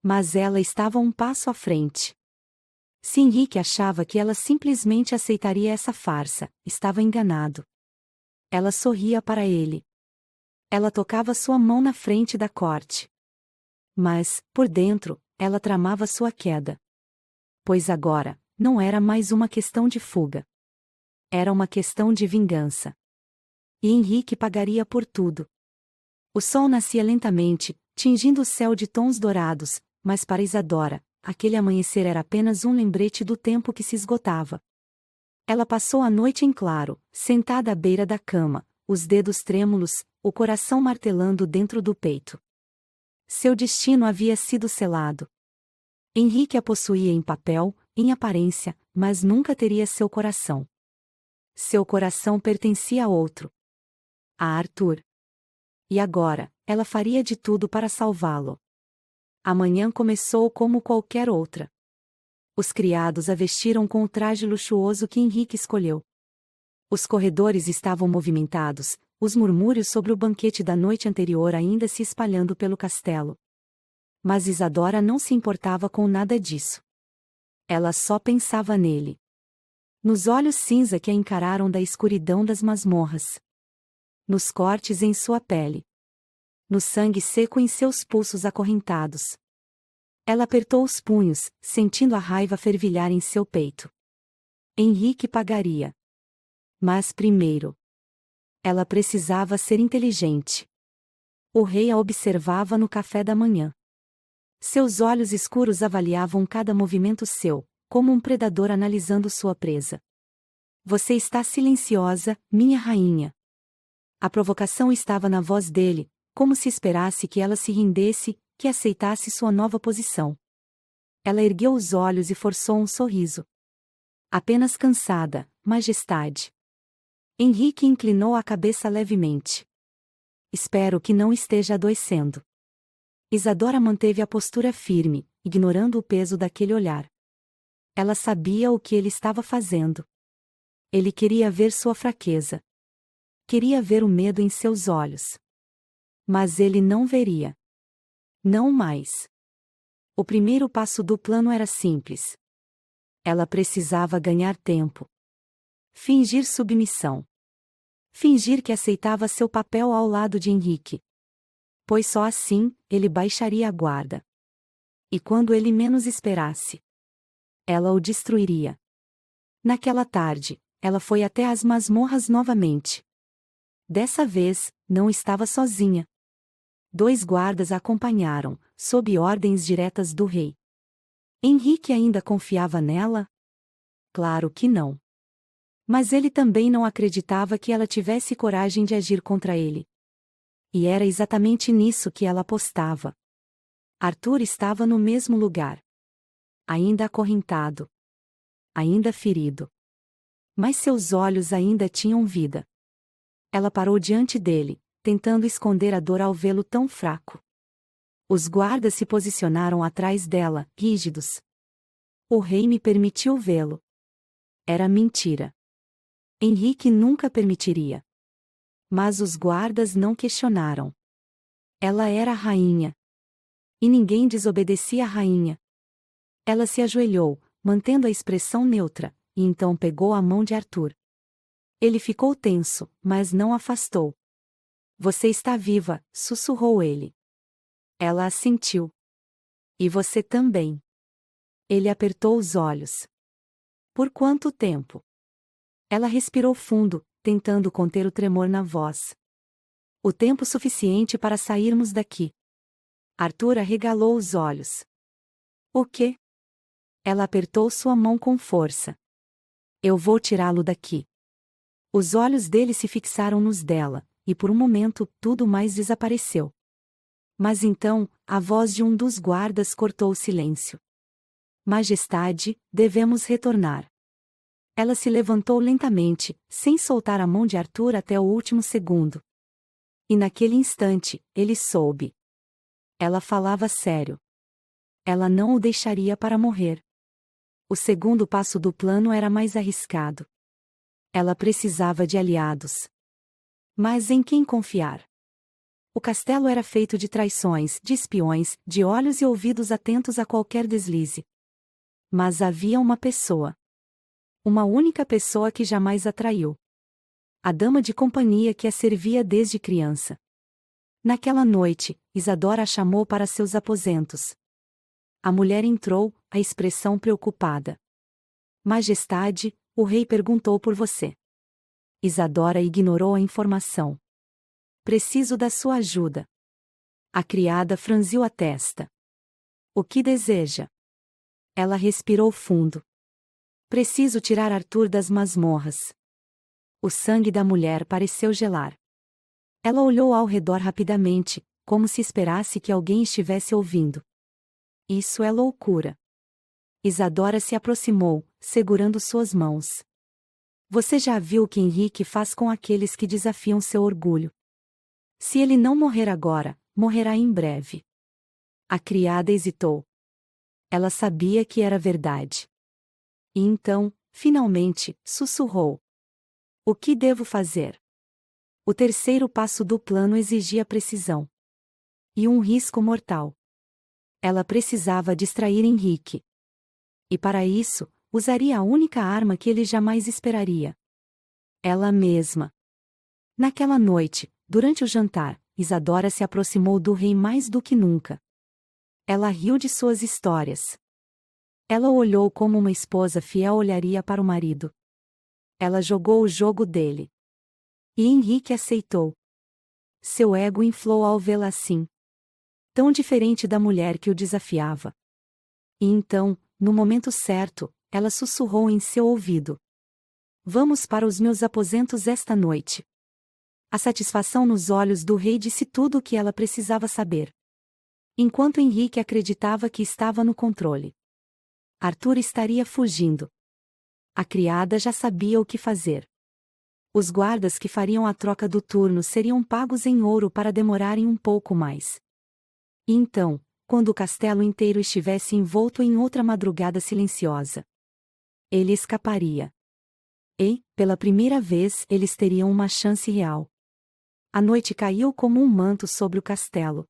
Mas ela estava um passo à frente. Se Henrique achava que ela simplesmente aceitaria essa farsa, estava enganado. Ela sorria para ele. Ela tocava sua mão na frente da corte. Mas, por dentro, ela tramava sua queda. Pois agora, não era mais uma questão de fuga. Era uma questão de vingança. E Henrique pagaria por tudo. O sol nascia lentamente, tingindo o céu de tons dourados, mas para Isadora, aquele amanhecer era apenas um lembrete do tempo que se esgotava. Ela passou a noite em claro, sentada à beira da cama, os dedos trêmulos, o coração martelando dentro do peito. Seu destino havia sido selado. Henrique a possuía em papel, em aparência, mas nunca teria seu coração. Seu coração pertencia a outro. A Arthur. E agora, ela faria de tudo para salvá-lo. A manhã começou como qualquer outra. Os criados a vestiram com o traje luxuoso que Henrique escolheu. Os corredores estavam movimentados, os murmúrios sobre o banquete da noite anterior ainda se espalhando pelo castelo. Mas Isadora não se importava com nada disso. Ela só pensava nele. Nos olhos cinza que a encararam da escuridão das masmorras. Nos cortes em sua pele. no sangue seco em seus pulsos acorrentados. Ela apertou os punhos, sentindo a raiva fervilhar em seu peito. Henrique pagaria. Mas primeiro, ela precisava ser inteligente. O rei a observava no café da manhã. Seus olhos escuros avaliavam cada movimento seu, como um predador analisando sua presa. Você está silenciosa, minha rainha. A provocação estava na voz dele, como se esperasse que ela se rendesse, que aceitasse sua nova posição. Ela ergueu os olhos e forçou um sorriso. Apenas cansada, majestade. Henrique inclinou a cabeça levemente. Espero que não esteja adoecendo. Isadora manteve a postura firme, ignorando o peso daquele olhar. Ela sabia o que ele estava fazendo. Ele queria ver sua fraqueza. Queria ver o medo em seus olhos. Mas ele não veria. Não mais. O primeiro passo do plano era simples. Ela precisava ganhar tempo. Fingir submissão. Fingir que aceitava seu papel ao lado de Henrique. Pois só assim, ele baixaria a guarda. E quando ele menos esperasse, ela o destruiria. Naquela tarde, ela foi até as masmorras novamente. Dessa vez, não estava sozinha. 2 guardas a acompanharam, sob ordens diretas do rei. Henrique ainda confiava nela? Claro que não. Mas ele também não acreditava que ela tivesse coragem de agir contra ele. E era exatamente nisso que ela apostava. Arthur estava no mesmo lugar. Ainda acorrentado. Ainda ferido. Mas seus olhos ainda tinham vida. Ela parou diante dele, tentando esconder a dor ao vê-lo tão fraco. Os guardas se posicionaram atrás dela, rígidos. O rei me permitiu vê-lo. Era mentira. Henrique nunca permitiria. Mas os guardas não questionaram. Ela era a rainha. E ninguém desobedecia a rainha. Ela se ajoelhou, mantendo a expressão neutra, e então pegou a mão de Arthur. Ele ficou tenso, mas não afastou. Você está viva, sussurrou ele. Ela assentiu. E você também. Ele apertou os olhos. Por quanto tempo? Ela respirou fundo, tentando conter o tremor na voz. O tempo suficiente para sairmos daqui. Arthur arregalou os olhos. O quê? Ela apertou sua mão com força. Eu vou tirá-lo daqui. Os olhos dele se fixaram nos dela, e por um momento tudo mais desapareceu. Mas então, a voz de um dos guardas cortou o silêncio. Majestade, devemos retornar. Ela se levantou lentamente, sem soltar a mão de Arthur até o último segundo. E naquele instante, ele soube. Ela falava sério. Ela não o deixaria para morrer. O segundo passo do plano era mais arriscado. Ela precisava de aliados. Mas em quem confiar? O castelo era feito de traições, de espiões, de olhos e ouvidos atentos a qualquer deslize. Mas havia uma pessoa. Uma única pessoa que jamais a traiu. A dama de companhia que a servia desde criança. Naquela noite, Isadora a chamou para seus aposentos. A mulher entrou, a expressão preocupada. Majestade, o rei perguntou por você. Isadora ignorou a informação. Preciso da sua ajuda. A criada franziu a testa. O que deseja? Ela respirou fundo. Preciso tirar Arthur das masmorras. O sangue da mulher pareceu gelar. Ela olhou ao redor rapidamente, como se esperasse que alguém estivesse ouvindo. Isso é loucura. Isadora se aproximou, segurando suas mãos. Você já viu o que Henrique faz com aqueles que desafiam seu orgulho. Se ele não morrer agora, morrerá em breve. A criada hesitou. Ela sabia que era verdade. E então, finalmente, sussurrou. O que devo fazer? O terceiro passo do plano exigia precisão. E um risco mortal. Ela precisava distrair Henrique. E para isso, usaria a única arma que ele jamais esperaria. Ela mesma. Naquela noite, durante o jantar, Isadora se aproximou do rei mais do que nunca. Ela riu de suas histórias. Ela o olhou como uma esposa fiel olharia para o marido. Ela jogou o jogo dele. E Henrique aceitou. Seu ego inflou ao vê-la assim. Tão diferente da mulher que o desafiava. E então, no momento certo, ela sussurrou em seu ouvido. Vamos para os meus aposentos esta noite. A satisfação nos olhos do rei disse tudo o que ela precisava saber. Enquanto Henrique acreditava que estava no controle. Arthur estaria fugindo. A criada já sabia o que fazer. Os guardas que fariam a troca do turno seriam pagos em ouro para demorarem um pouco mais. E então, quando o castelo inteiro estivesse envolto em outra madrugada silenciosa, ele escaparia. E, pela primeira vez, eles teriam uma chance real. A noite caiu como um manto sobre o castelo.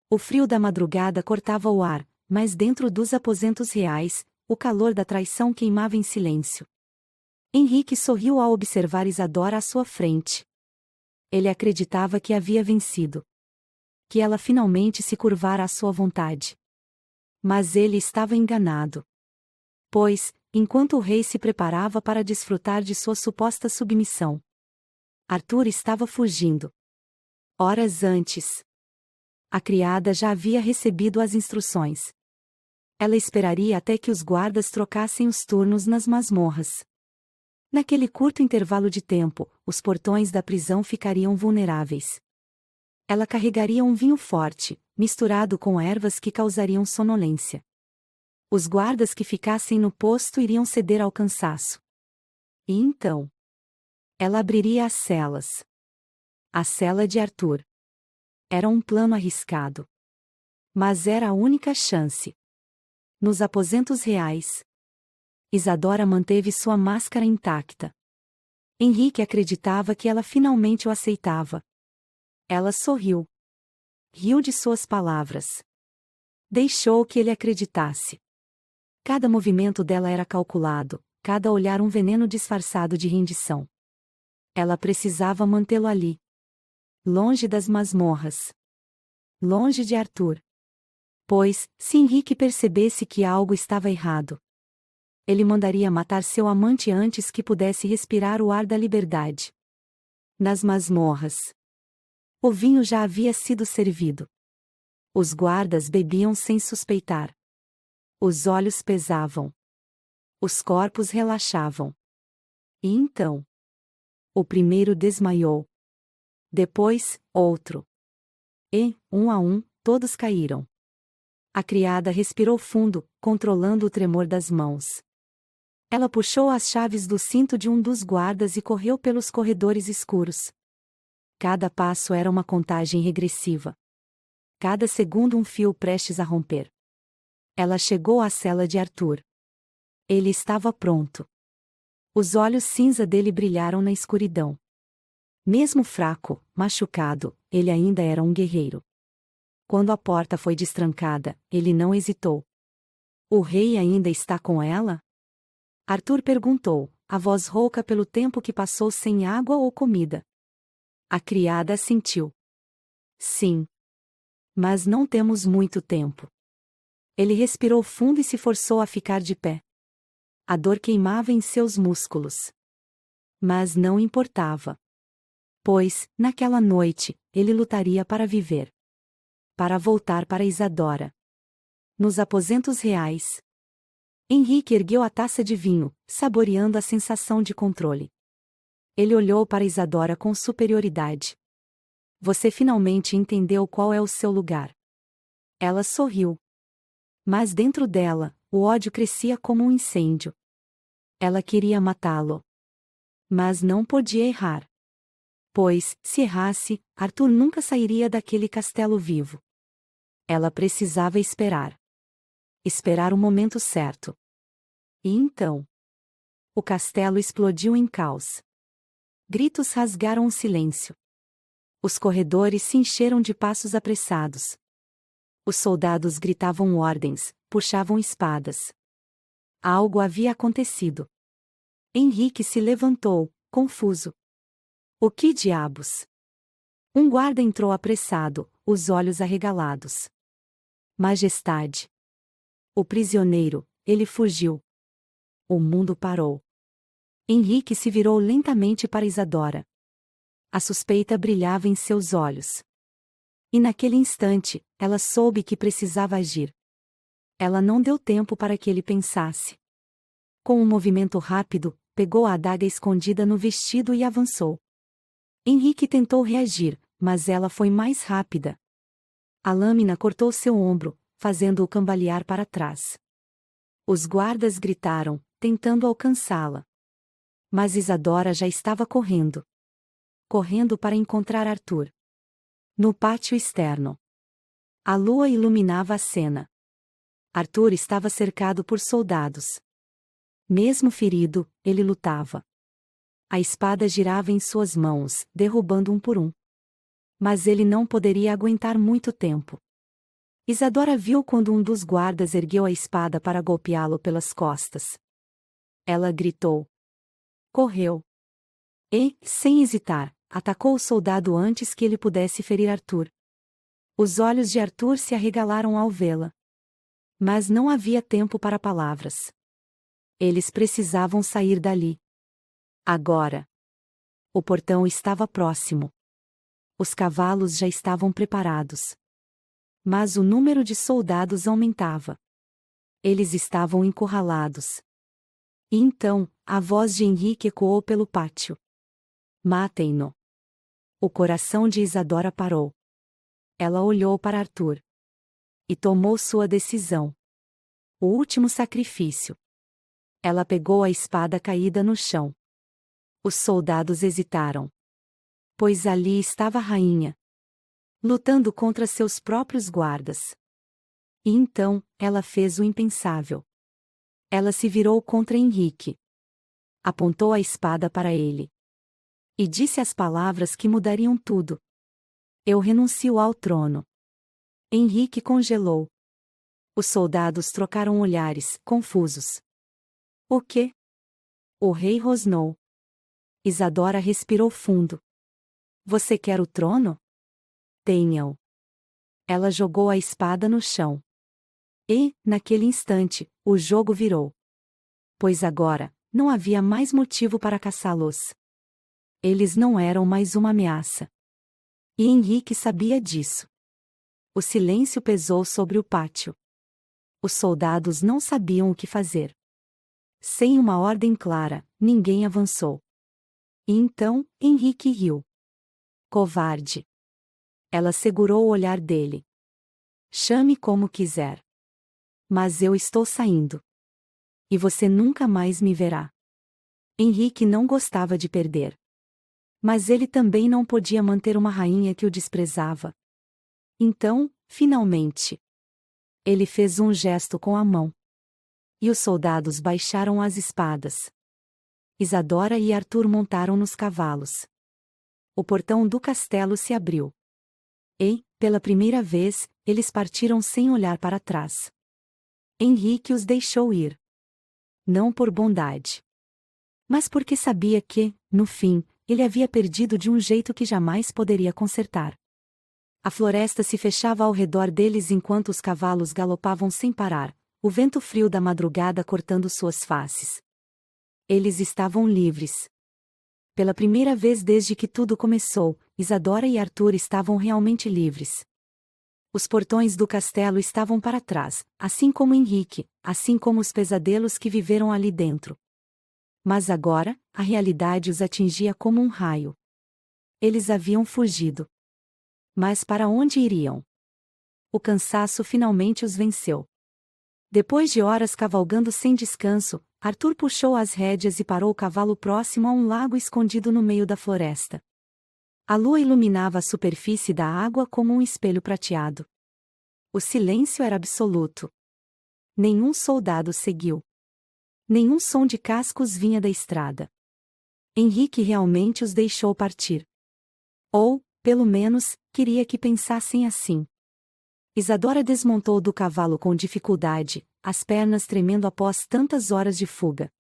O frio da madrugada cortava o ar, mas dentro dos aposentos reais, o calor da traição queimava em silêncio. Henrique sorriu ao observar Isadora à sua frente. Ele acreditava que havia vencido. Que ela finalmente se curvara à sua vontade. Mas ele estava enganado. Pois, enquanto o rei se preparava para desfrutar de sua suposta submissão, Arthur estava fugindo. Horas antes, a criada já havia recebido as instruções. Ela esperaria até que os guardas trocassem os turnos nas masmorras. Naquele curto intervalo de tempo, os portões da prisão ficariam vulneráveis. Ela carregaria um vinho forte, misturado com ervas que causariam sonolência. Os guardas que ficassem no posto iriam ceder ao cansaço. E então, ela abriria as celas. A cela de Arthur. Era um plano arriscado. Mas era a única chance. Nos aposentos reais, Isadora manteve sua máscara intacta. Henrique acreditava que ela finalmente o aceitava. Ela sorriu. Riu de suas palavras. Deixou que ele acreditasse. Cada movimento dela era calculado, cada olhar um veneno disfarçado de rendição. Ela precisava mantê-lo ali. Longe das masmorras. Longe de Arthur. Pois, se Henrique percebesse que algo estava errado, ele mandaria matar seu amante antes que pudesse respirar o ar da liberdade. Nas masmorras, o vinho já havia sido servido. Os guardas bebiam sem suspeitar. Os olhos pesavam. Os corpos relaxavam. E então, o primeiro desmaiou. Depois, outro. E, um a um, todos caíram. A criada respirou fundo, controlando o tremor das mãos. Ela puxou as chaves do cinto de um dos guardas e correu pelos corredores escuros. Cada passo era uma contagem regressiva. Cada segundo um fio prestes a romper. Ela chegou à cela de Arthur. Ele estava pronto. Os olhos cinza dele brilharam na escuridão. Mesmo fraco, machucado, ele ainda era um guerreiro. Quando a porta foi destrancada, ele não hesitou. O rei ainda está com ela? Arthur perguntou, a voz rouca pelo tempo que passou sem água ou comida. A criada assentiu. Sim. Mas não temos muito tempo. Ele respirou fundo e se forçou a ficar de pé. A dor queimava em seus músculos. Mas não importava. Pois, naquela noite, ele lutaria para viver. Para voltar para Isadora. Nos aposentos reais. Henrique ergueu a taça de vinho, saboreando a sensação de controle. Ele olhou para Isadora com superioridade. Você finalmente entendeu qual é o seu lugar. Ela sorriu. Mas dentro dela, o ódio crescia como um incêndio. Ela queria matá-lo. Mas não podia errar. Pois, se errasse, Arthur nunca sairia daquele castelo vivo. Ela precisava esperar. Esperar o momento certo. E então, o castelo explodiu em caos. Gritos rasgaram o silêncio. Os corredores se encheram de passos apressados. Os soldados gritavam ordens, puxavam espadas. Algo havia acontecido. Henrique se levantou, confuso. O que diabos? Um guarda entrou apressado, os olhos arregalados. Majestade! O prisioneiro, ele fugiu. O mundo parou. Henrique se virou lentamente para Isadora. A suspeita brilhava em seus olhos. E naquele instante, ela soube que precisava agir. Ela não deu tempo para que ele pensasse. Com um movimento rápido, pegou a adaga escondida no vestido e avançou. Henrique tentou reagir, mas ela foi mais rápida. A lâmina cortou seu ombro, fazendo-o cambalear para trás. Os guardas gritaram, tentando alcançá-la. Mas Isadora já estava correndo. Correndo para encontrar Arthur. No pátio externo. A lua iluminava a cena. Arthur estava cercado por soldados. Mesmo ferido, ele lutava. A espada girava em suas mãos, derrubando um por um. Mas ele não poderia aguentar muito tempo. Isadora viu quando um dos guardas ergueu a espada para golpeá-lo pelas costas. Ela gritou. Correu. E, sem hesitar, atacou o soldado antes que ele pudesse ferir Arthur. Os olhos de Arthur se arregalaram ao vê-la. Mas não havia tempo para palavras. Eles precisavam sair dali. Agora. O portão estava próximo. Os cavalos já estavam preparados. Mas o número de soldados aumentava. Eles estavam encurralados. E então, a voz de Henrique ecoou pelo pátio. Matem-no. O coração de Isadora parou. Ela olhou para Arthur. E tomou sua decisão. O último sacrifício. Ela pegou a espada caída no chão. Os soldados hesitaram. Pois ali estava a rainha. Lutando contra seus próprios guardas. E então, ela fez o impensável. Ela se virou contra Henrique. Apontou a espada para ele. E disse as palavras que mudariam tudo. Eu renuncio ao trono. Henrique congelou. Os soldados trocaram olhares, confusos. O quê? O rei rosnou. Isadora respirou fundo. Você quer o trono? Tenha-o. Ela jogou a espada no chão. E, naquele instante, o jogo virou. Pois agora, não havia mais motivo para caçá-los. Eles não eram mais uma ameaça. E Henrique sabia disso. O silêncio pesou sobre o pátio. Os soldados não sabiam o que fazer. Sem uma ordem clara, ninguém avançou. E então, Henrique riu. Covarde. Ela segurou o olhar dele. Chame como quiser. Mas eu estou saindo. E você nunca mais me verá. Henrique não gostava de perder. Mas ele também não podia manter uma rainha que o desprezava. Então, finalmente. Ele fez um gesto com a mão. E os soldados baixaram as espadas. Isadora e Arthur montaram nos cavalos. O portão do castelo se abriu. E, pela primeira vez, eles partiram sem olhar para trás. Henrique os deixou ir. Não por bondade. Mas porque sabia que, no fim, ele havia perdido de um jeito que jamais poderia consertar. A floresta se fechava ao redor deles enquanto os cavalos galopavam sem parar, o vento frio da madrugada cortando suas faces. Eles estavam livres. Pela primeira vez desde que tudo começou, Isadora e Arthur estavam realmente livres. Os portões do castelo estavam para trás, assim como Henrique, assim como os pesadelos que viveram ali dentro. Mas agora, a realidade os atingia como um raio. Eles haviam fugido. Mas para onde iriam? O cansaço finalmente os venceu. Depois de horas cavalgando sem descanso, Arthur puxou as rédeas e parou o cavalo próximo a um lago escondido no meio da floresta. A lua iluminava a superfície da água como um espelho prateado. O silêncio era absoluto. Nenhum soldado seguiu. Nenhum som de cascos vinha da estrada. Henrique realmente os deixou partir. Ou, pelo menos, queria que pensassem assim. Isadora desmontou do cavalo com dificuldade, as pernas tremendo após tantas horas de fuga.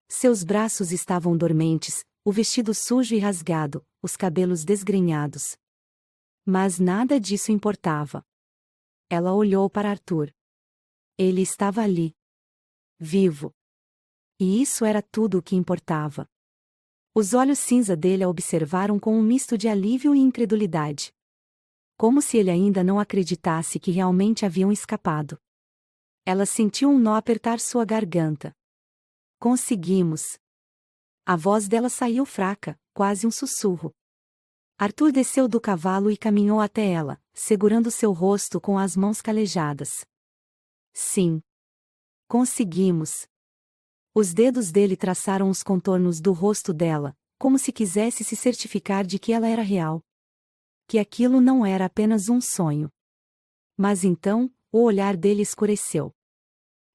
Seus braços estavam dormentes, o vestido sujo e rasgado, os cabelos desgrenhados. Mas nada disso importava. Ela olhou para Arthur. Ele estava ali. Vivo. E isso era tudo o que importava. Os olhos cinza dele a observaram com um misto de alívio e incredulidade. Como se ele ainda não acreditasse que realmente haviam escapado. Ela sentiu um nó apertar sua garganta. Conseguimos. A voz dela saiu fraca, quase um sussurro. Arthur desceu do cavalo e caminhou até ela, segurando seu rosto com as mãos calejadas. Sim. Conseguimos. Os dedos dele traçaram os contornos do rosto dela, como se quisesse se certificar de que ela era real. Que aquilo não era apenas um sonho. Mas então, o olhar dele escureceu.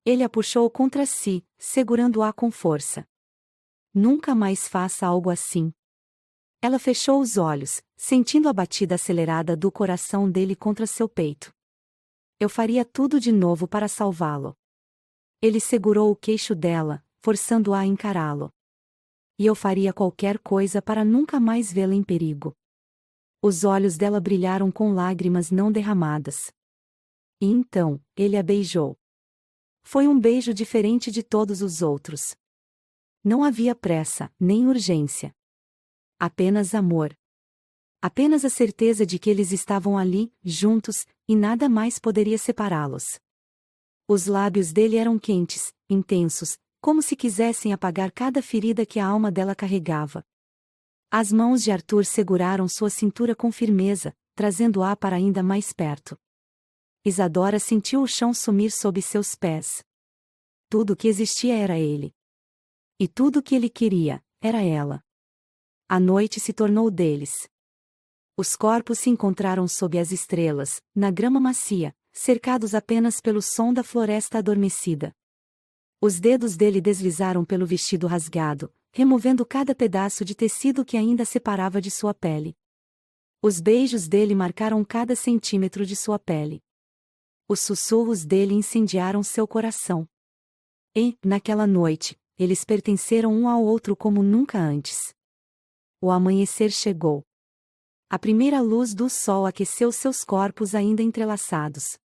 Ele a puxou contra si, segurando-a com força. Nunca mais faça algo assim. Ela fechou os olhos, sentindo a batida acelerada do coração dele contra seu peito. Eu faria tudo de novo para salvá-lo. Ele segurou o queixo dela, forçando-a a encará-lo. E eu faria qualquer coisa para nunca mais vê-la em perigo. Os olhos dela brilharam com lágrimas não derramadas. E então, ele a beijou. Foi um beijo diferente de todos os outros. Não havia pressa, nem urgência. Apenas amor. Apenas a certeza de que eles estavam ali, juntos, e nada mais poderia separá-los. Os lábios dele eram quentes, intensos, como se quisessem apagar cada ferida que a alma dela carregava. As mãos de Arthur seguraram sua cintura com firmeza, trazendo-a para ainda mais perto. Isadora sentiu o chão sumir sob seus pés. Tudo o que existia era ele. E tudo o que ele queria, era ela. A noite se tornou deles. Os corpos se encontraram sob as estrelas, na grama macia, cercados apenas pelo som da floresta adormecida. Os dedos dele deslizaram pelo vestido rasgado, removendo cada pedaço de tecido que ainda separava de sua pele. Os beijos dele marcaram cada centímetro de sua pele. Os sussurros dele incendiaram seu coração. E, naquela noite, eles pertenceram um ao outro como nunca antes. O amanhecer chegou. A primeira luz do sol aqueceu seus corpos ainda entrelaçados.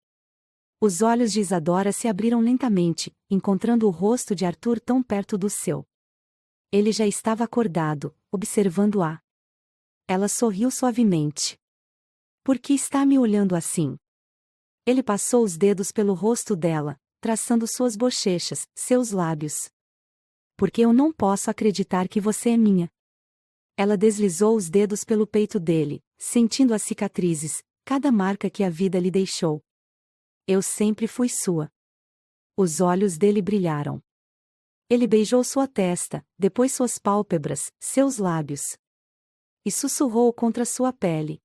Os olhos de Isadora se abriram lentamente, encontrando o rosto de Arthur tão perto do seu. Ele já estava acordado, observando-a. Ela sorriu suavemente. Por que está me olhando assim? Ele passou os dedos pelo rosto dela, traçando suas bochechas, seus lábios. Porque eu não posso acreditar que você é minha. Ela deslizou os dedos pelo peito dele, sentindo as cicatrizes, cada marca que a vida lhe deixou. Eu sempre fui sua. Os olhos dele brilharam. Ele beijou sua testa, depois suas pálpebras, seus lábios. E sussurrou contra sua pele.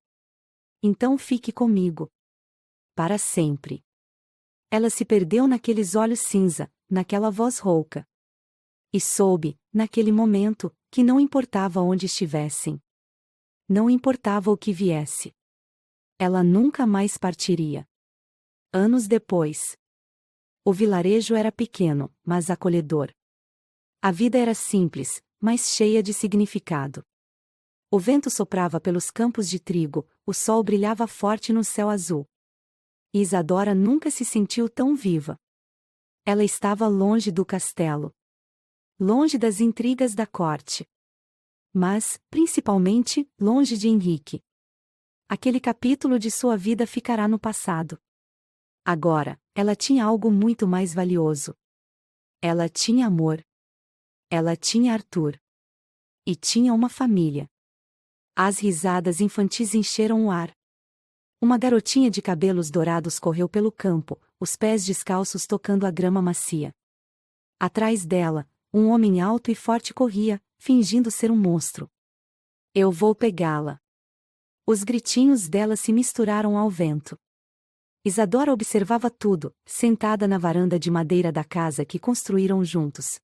Então fique comigo. Para sempre. Ela se perdeu naqueles olhos cinza, naquela voz rouca. E soube, naquele momento, que não importava onde estivessem. Não importava o que viesse. Ela nunca mais partiria. Anos depois. O vilarejo era pequeno, mas acolhedor. A vida era simples, mas cheia de significado. O vento soprava pelos campos de trigo, o sol brilhava forte no céu azul. E Isadora nunca se sentiu tão viva. Ela estava longe do castelo. Longe das intrigas da corte. Mas, principalmente, longe de Henrique. Aquele capítulo de sua vida ficará no passado. Agora, ela tinha algo muito mais valioso. Ela tinha amor. Ela tinha Arthur. E tinha uma família. As risadas infantis encheram o ar. Uma garotinha de cabelos dourados correu pelo campo, os pés descalços tocando a grama macia. Atrás dela, um homem alto e forte corria, fingindo ser um monstro. Eu vou pegá-la. Os gritinhos dela se misturaram ao vento. Isadora observava tudo, sentada na varanda de madeira da casa que construíram juntos.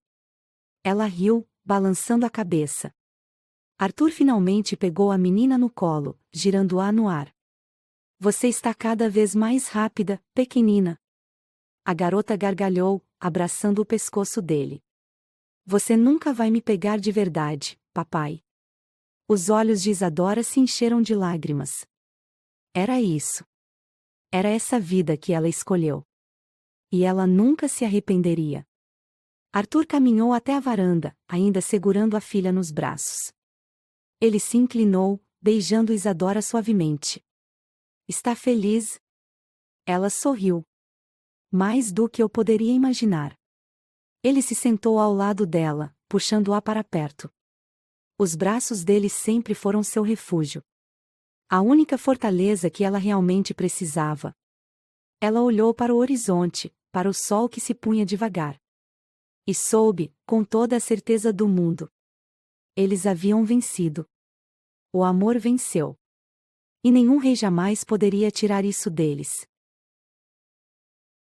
Ela riu, balançando a cabeça. Arthur finalmente pegou a menina no colo, girando-a no ar. Você está cada vez mais rápida, pequenina. A garota gargalhou, abraçando o pescoço dele. Você nunca vai me pegar de verdade, papai. Os olhos de Isadora se encheram de lágrimas. Era isso. Era essa vida que ela escolheu. E ela nunca se arrependeria. Arthur caminhou até a varanda, ainda segurando a filha nos braços. Ele se inclinou, beijando Isadora suavemente. Está feliz? Ela sorriu. Mais do que eu poderia imaginar. Ele se sentou ao lado dela, puxando-a para perto. Os braços dele sempre foram seu refúgio. A única fortaleza que ela realmente precisava. Ela olhou para o horizonte, para o sol que se punha devagar. E soube, com toda a certeza do mundo. Eles haviam vencido. O amor venceu. E nenhum rei jamais poderia tirar isso deles.